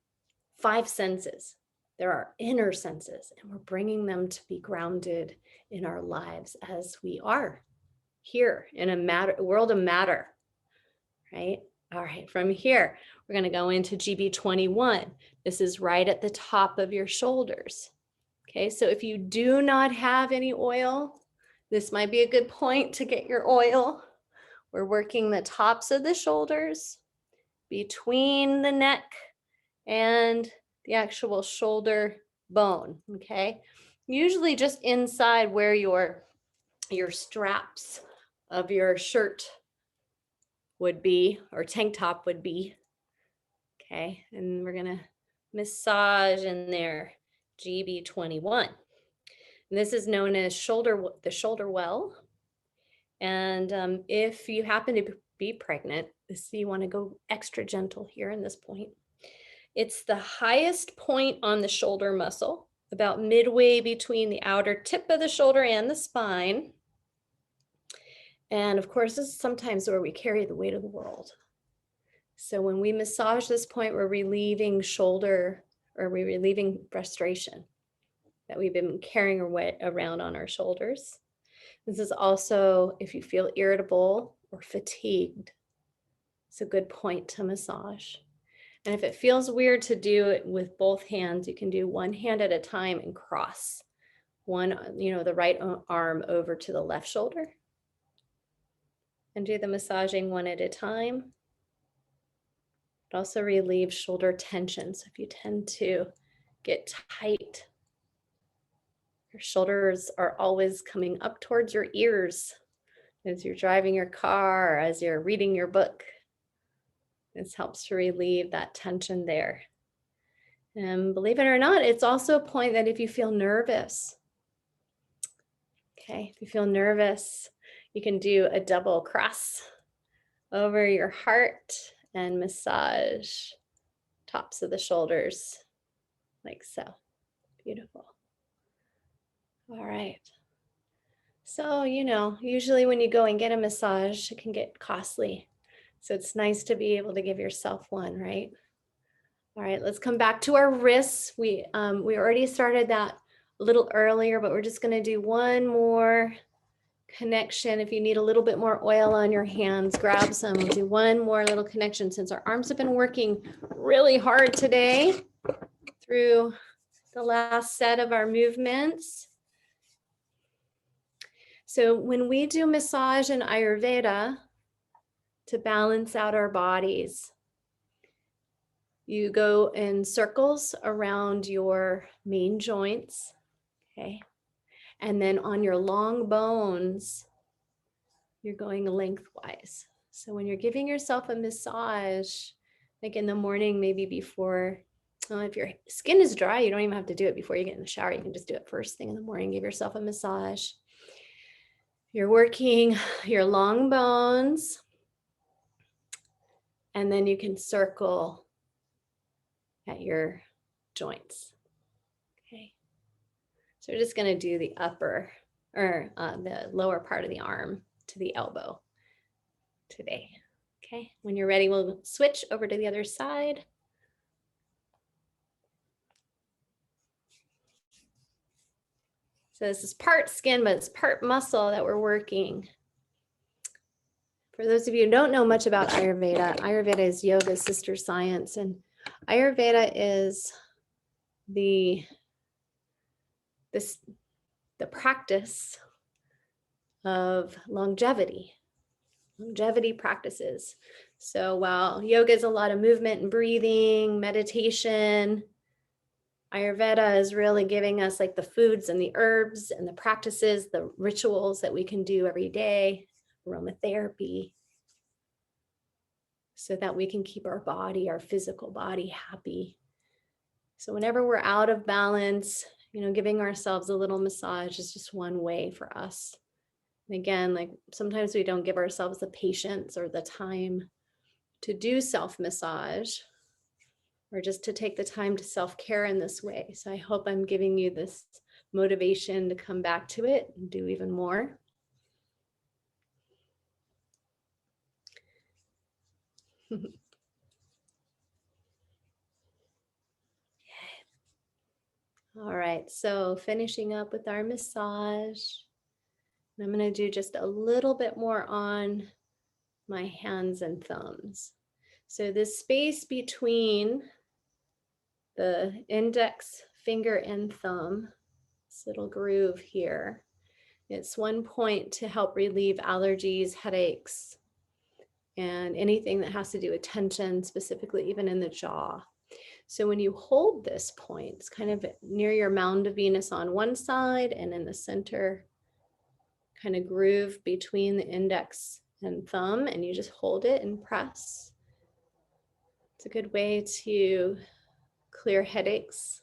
5 senses. There are inner senses, and we're bringing them to be grounded in our lives as we are here in a world of matter, right? All right, from here, we're going to go into GB21. This is right at the top of your shoulders. Okay, so if you do not have any oil, this might be a good point to get your oil. We're working the tops of the shoulders, between the neck and the actual shoulder bone, okay? Usually just inside where your straps of your shirt would be, or tank top would be, okay? And we're gonna massage in there, GB21. And this is known as the shoulder well. And if you happen to be pregnant, you want to go extra gentle here in this point. It's the highest point on the shoulder muscle, about midway between the outer tip of the shoulder and the spine. And of course, this is sometimes where we carry the weight of the world. So when we massage this point, we're relieving shoulder, or we're relieving frustration that we've been carrying around on our shoulders. This is also if you feel irritable or fatigued, it's a good point to massage. And if it feels weird to do it with both hands, you can do one hand at a time and cross one, the right arm over to the left shoulder and do the massaging one at a time. It also relieves shoulder tension. So if you tend to get tight, your shoulders are always coming up towards your ears as you're driving your car, or as you're reading your book. This helps to relieve that tension there. And believe it or not, it's also a point that if you feel nervous, okay, if you feel nervous, you can do a double cross over your heart and massage tops of the shoulders like so. Beautiful. All right. So, usually when you go and get a massage, it can get costly. So it's nice to be able to give yourself one, right? All right, let's come back to our wrists. We already started that a little earlier, but we're just going to do one more connection. If you need a little bit more oil on your hands, grab some. We'll do one more little connection since our arms have been working really hard today through the last set of our movements. So when we do massage in Ayurveda to balance out our bodies, you go in circles around your main joints, okay? And then on your long bones, you're going lengthwise. So when you're giving yourself a massage, like in the morning, maybe before, if your skin is dry, you don't even have to do it before you get in the shower. You can just do it first thing in the morning, give yourself a massage. You're working your long bones, and then you can circle at your joints. Okay. So we're just going to do the upper or the lower part of the arm to the elbow today. Okay. When you're ready, we'll switch over to the other side. So this is part skin, but it's part muscle that we're working. For those of you who don't know much about Ayurveda, Ayurveda is yoga's sister science, and Ayurveda is the practice of longevity practices. So while yoga is a lot of movement and breathing, meditation, Ayurveda is really giving us like the foods and the herbs and the practices, the rituals that we can do every day, aromatherapy, so that we can keep our body, our physical body, happy. So whenever we're out of balance, giving ourselves a little massage is just one way for us. And again, like sometimes we don't give ourselves the patience or the time to do self-massage, or just to take the time to self-care in this way. So I hope I'm giving you this motivation to come back to it and do even more. All right, so finishing up with our massage. I'm going to do just a little bit more on my hands and thumbs. So this space between the index finger and thumb, this little groove here, it's one point to help relieve allergies, headaches, and anything that has to do with tension, specifically even in the jaw. So when you hold this point, it's kind of near your mound of Venus on one side, and in the center, kind of groove between the index and thumb, and you just hold it and press. It's a good way to clear headaches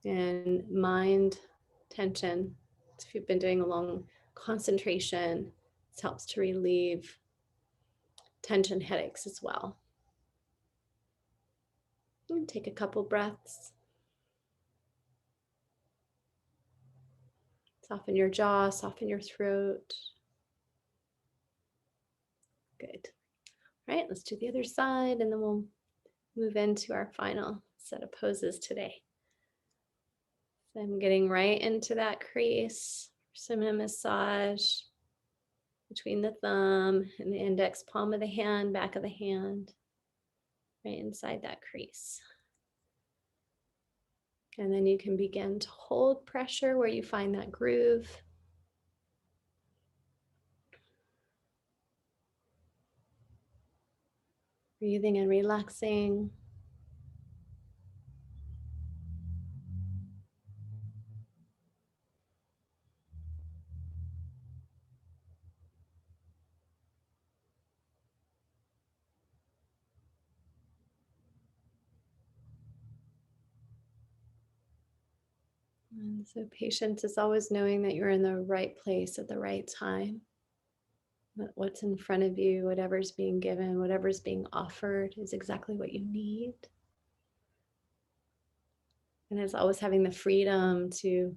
and mind tension. So if you've been doing a long concentration, this helps to relieve tension headaches as well. And take a couple breaths. Soften your jaw, soften your throat. Good. All right, let's do the other side and then we'll move into our final set of poses today. So I'm getting right into that crease. So I'm going to massage between the thumb and the index palm of the hand, back of the hand, right inside that crease. And then you can begin to hold pressure where you find that groove. Breathing and relaxing. And so patience is always knowing that you're in the right place at the right time. That what's in front of you, whatever's being given, whatever's being offered is exactly what you need. And it's always having the freedom to,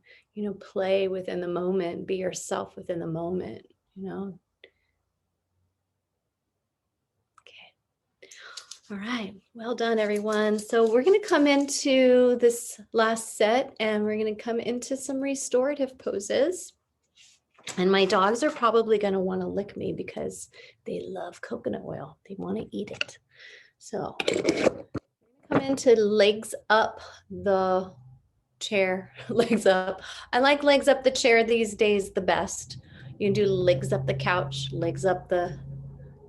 play within the moment, be yourself within the moment, Okay. All right. Well done, everyone. So we're going to come into this last set and we're going to come into some restorative poses. And my dogs are probably going to want to lick me because they love coconut oil. They want to eat it. So come into legs up the chair, legs up. I like legs up the chair these days the best. You can do legs up the couch, legs up the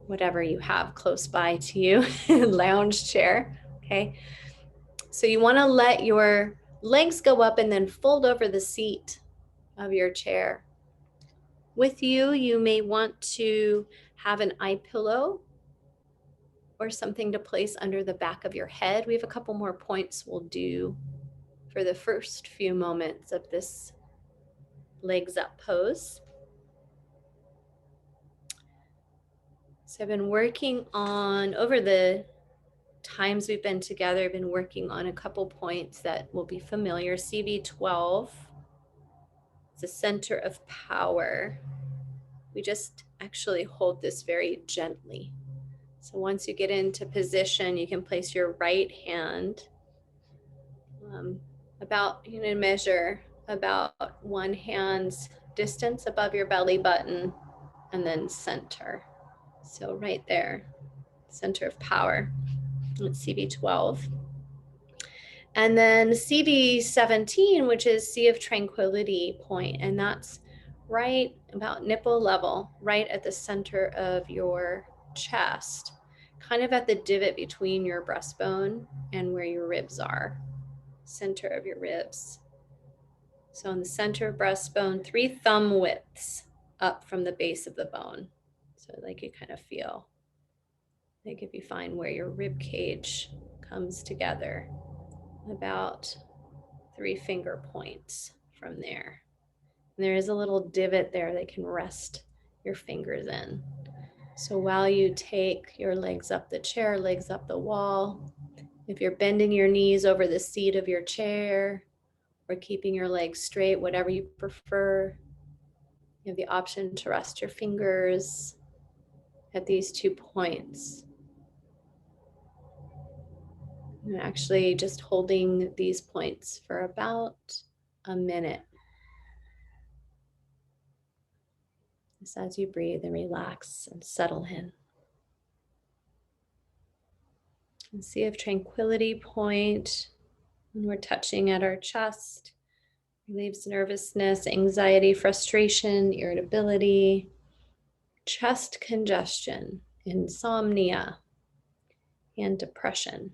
whatever you have close by to you, lounge chair, okay? So you wanna let your legs go up and then fold over the seat of your chair. With you, you may want to have an eye pillow or something to place under the back of your head. We have a couple more points we'll do for the first few moments of this legs up pose. So I've been working on, over the times we've been together, I've been working on a couple points that will be familiar. CV12, it's the center of power. We just actually hold this very gently. So once you get into position, you can place your right hand measure about one hand's distance above your belly button and then center. So right there, center of power. It's CV12. And then CV17, which is Sea of Tranquility point, and that's right about nipple level, right at the center of your chest, kind of at the divot between your breastbone and where your ribs are, center of your ribs. So in the center of breastbone, 3 thumb widths up from the base of the bone. So like you kind of feel like if you find where your rib cage comes together, about 3 finger points from there. And there is a little divot there that can rest your fingers in. So while you take your legs up the chair, legs up the wall, if you're bending your knees over the seat of your chair or keeping your legs straight, whatever you prefer, you have the option to rest your fingers at these 2 points. I'm actually just holding these points for about a minute. Just as you breathe and relax and settle in. And Sea of Tranquility point, when we're touching at our chest, relieves nervousness, anxiety, frustration, irritability, chest congestion, insomnia, and depression.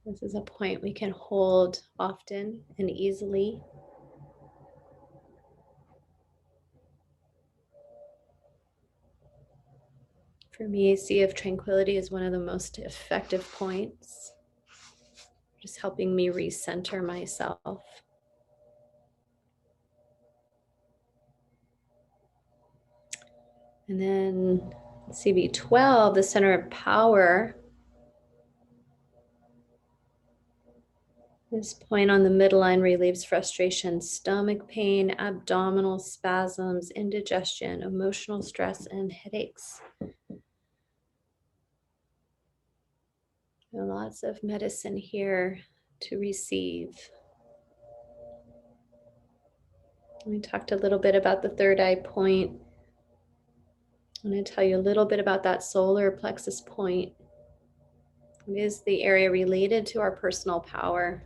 This is a point we can hold often and easily. For me, Sea of Tranquility is one of the most effective points, just helping me recenter myself. And then CV12, the center of power. This point on the midline relieves frustration, stomach pain, abdominal spasms, indigestion, emotional stress, and headaches. And lots of medicine here to receive. We talked a little bit about the third eye point. I'm going to tell you a little bit about that solar plexus point. It is the area related to our personal power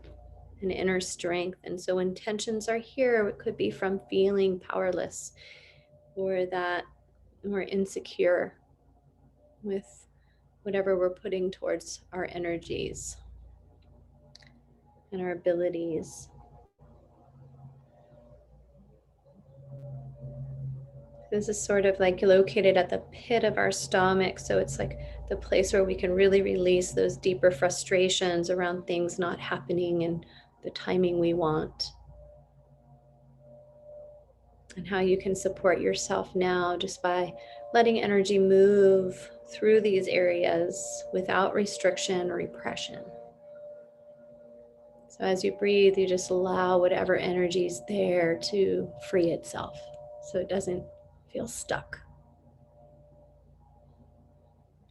and inner strength. And so when tensions are here, it could be from feeling powerless or that we're insecure with whatever we're putting towards our energies and our abilities. This is sort of like located at the pit of our stomach. So it's like the place where we can really release those deeper frustrations around things not happening in the timing we want. And how you can support yourself now just by letting energy move through these areas without restriction or repression. So as you breathe, you just allow whatever energy is there to free itself so it doesn't feel stuck.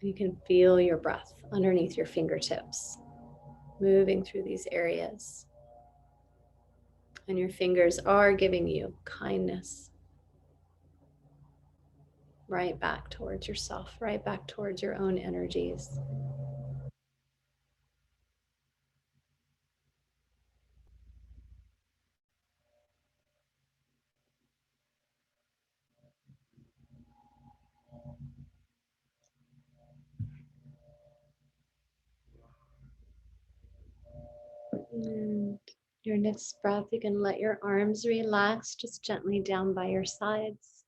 You can feel your breath underneath your fingertips, moving through these areas. And your fingers are giving you kindness right back towards yourself, right back towards your own energies. And your next breath, you can let your arms relax just gently down by your sides.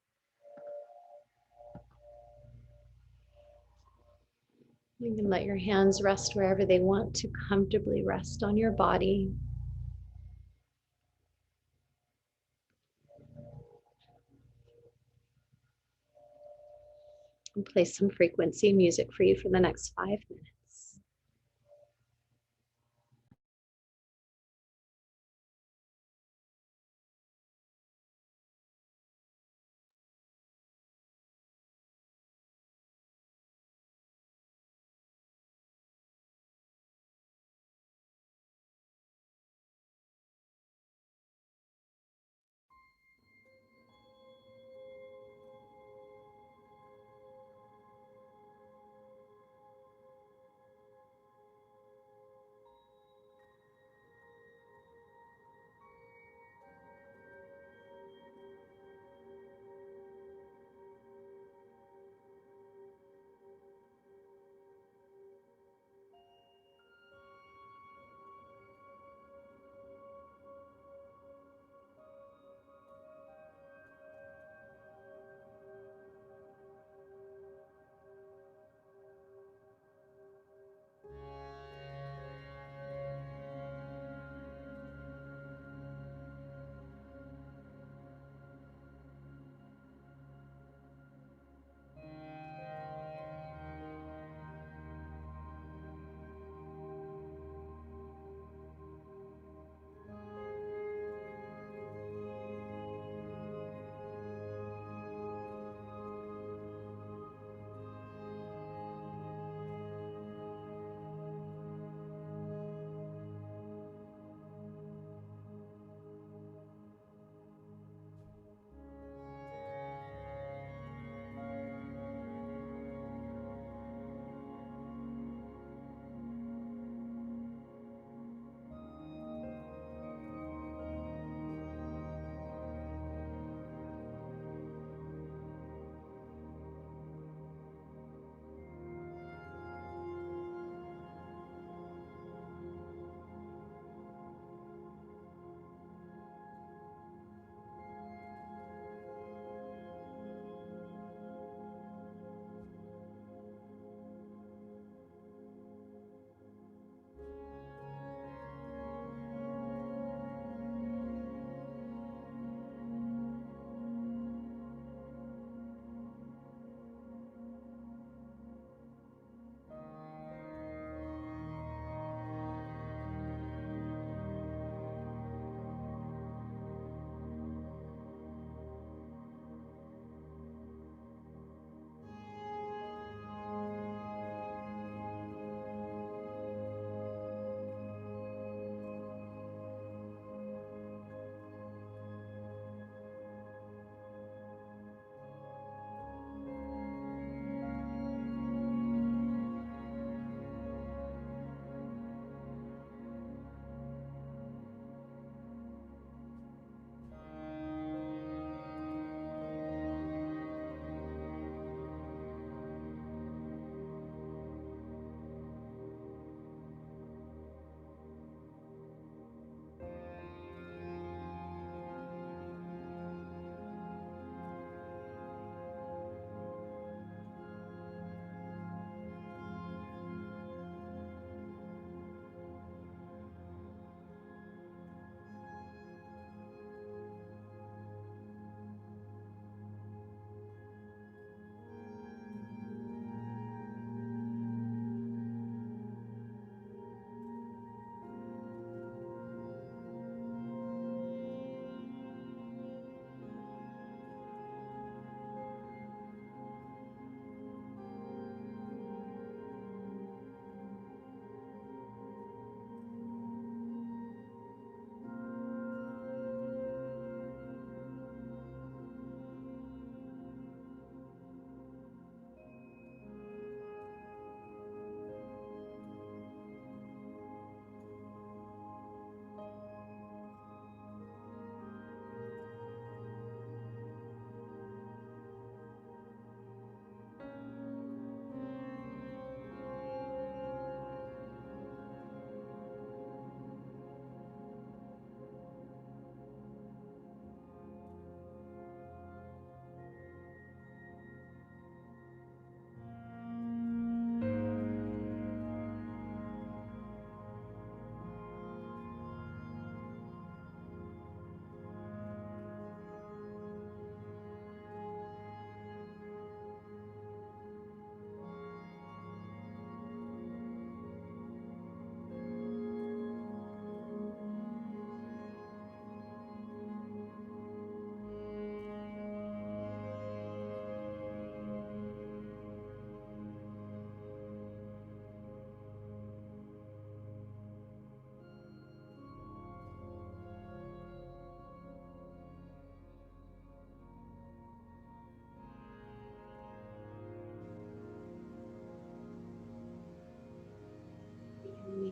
You can let your hands rest wherever they want to comfortably rest on your body. And play some frequency music for you for the next 5 minutes.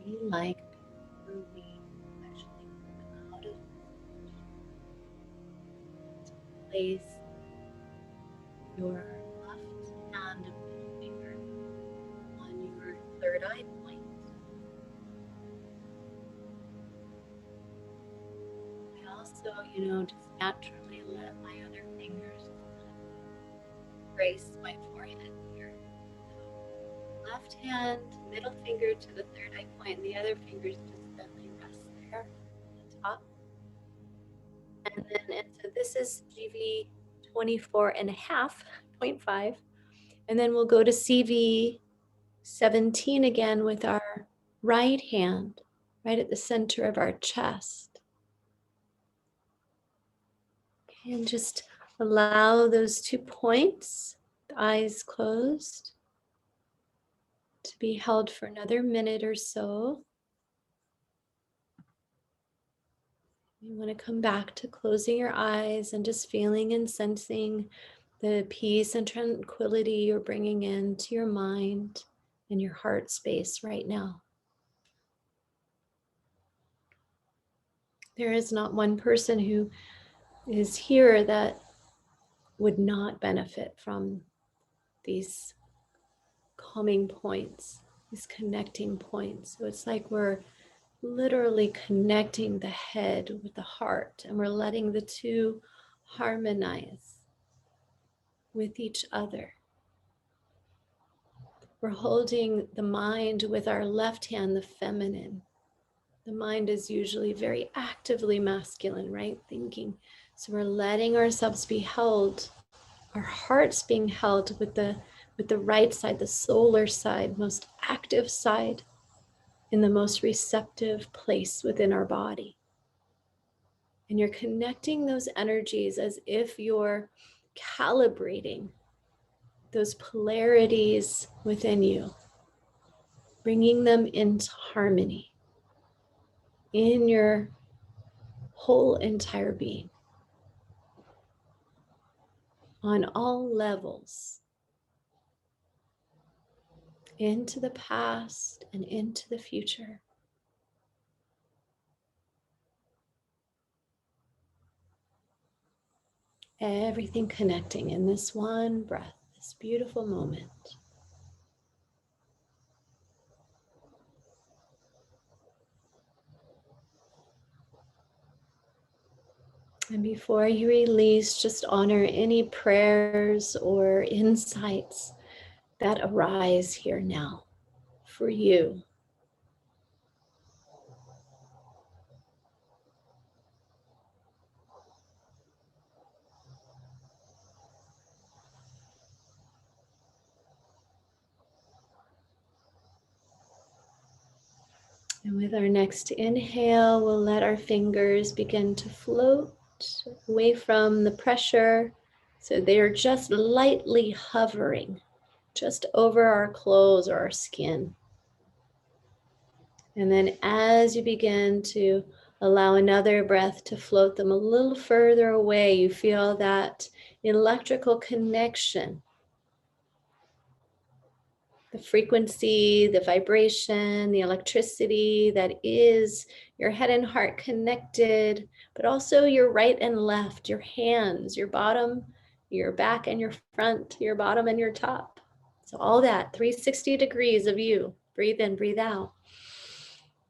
really like your wings actually move out of place your left hand and middle finger on your third eye point. I also, just naturally let my other fingers grace my forehead here. So left hand, middle finger to the third eye point, and the other fingers just gently rest there on the top. And so this is GV 24.5. And then we'll go to CV 17 again with our right hand right at the center of our chest. And just allow those 2 points, the eyes closed, to be held for another minute or so. You want to come back to closing your eyes and just feeling and sensing the peace and tranquility you're bringing into your mind and your heart space right now. There is not one person who is here that would not benefit from these calming points, these connecting points. So it's like we're literally connecting the head with the heart, and we're letting the two harmonize with each other. We're holding the mind with our left hand, the feminine. The mind is usually very actively masculine, right? Thinking. So we're letting ourselves be held, our hearts being held with the right side, the solar side, most active side, in the most receptive place within our body. And you're connecting those energies as if you're calibrating those polarities within you, bringing them into harmony in your whole entire being, on all levels, into the past and into the future. Everything connecting in this one breath, this beautiful moment. And before you release, just honor any prayers or insights that arise here now for you. And with our next inhale, we'll let our fingers begin to float away from the pressure. So they're just lightly hovering just over our clothes or our skin. And then as you begin to allow another breath to float them a little further away, you feel that electrical connection, the frequency, the vibration, the electricity that is your head and heart connected, but also your right and left, your hands, your bottom, your back and your front, your bottom and your top. So all that 360 degrees of you. Breathe in, breathe out.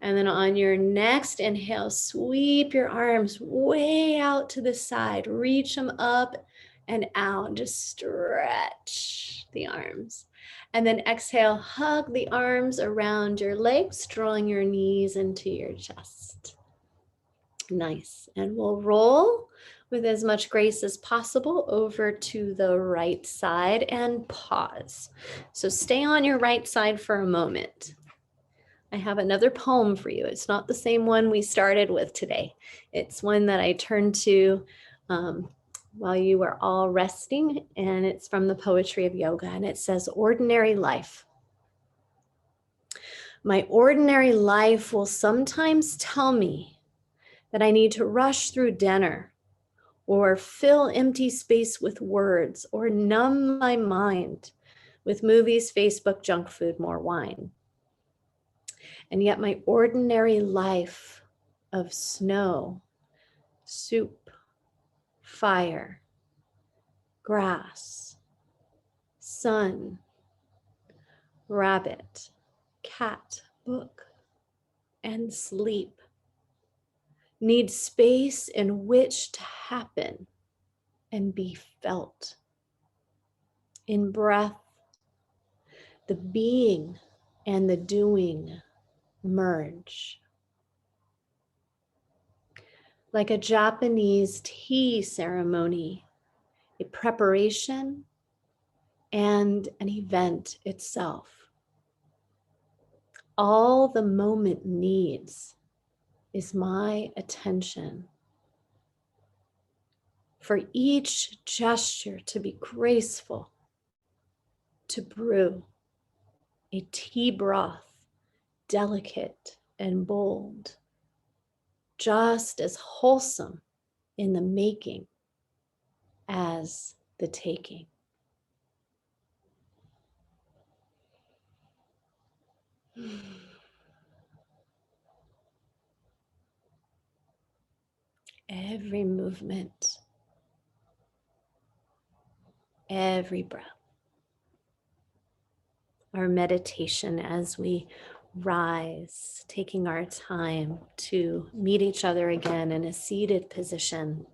And then on your next inhale, sweep your arms way out to the side, reach them up and out, just stretch the arms. And then exhale, hug the arms around your legs, drawing your knees into your chest. Nice. And we'll roll with as much grace as possible over to the right side and pause. So stay on your right side for a moment. I have another poem for you. It's not the same one we started with today. It's one that I turned to while you were all resting, and it's from the Poetry of Yoga, and it says, "Ordinary life. My ordinary life will sometimes tell me that I need to rush through dinner or fill empty space with words or numb my mind with movies, Facebook, junk food, more wine. And yet my ordinary life of snow, soup, fire, grass, sun, rabbit, cat, book, and sleep needs space in which to happen and be felt. In breath, the being and the doing merge. Like a Japanese tea ceremony, a preparation and an event itself. All the moment needs is my attention. For each gesture to be graceful, to brew a tea broth, delicate and bold, just as wholesome in the making as the taking. Every movement, every breath. Our meditation as we rise, taking our time to meet each other again in a seated position.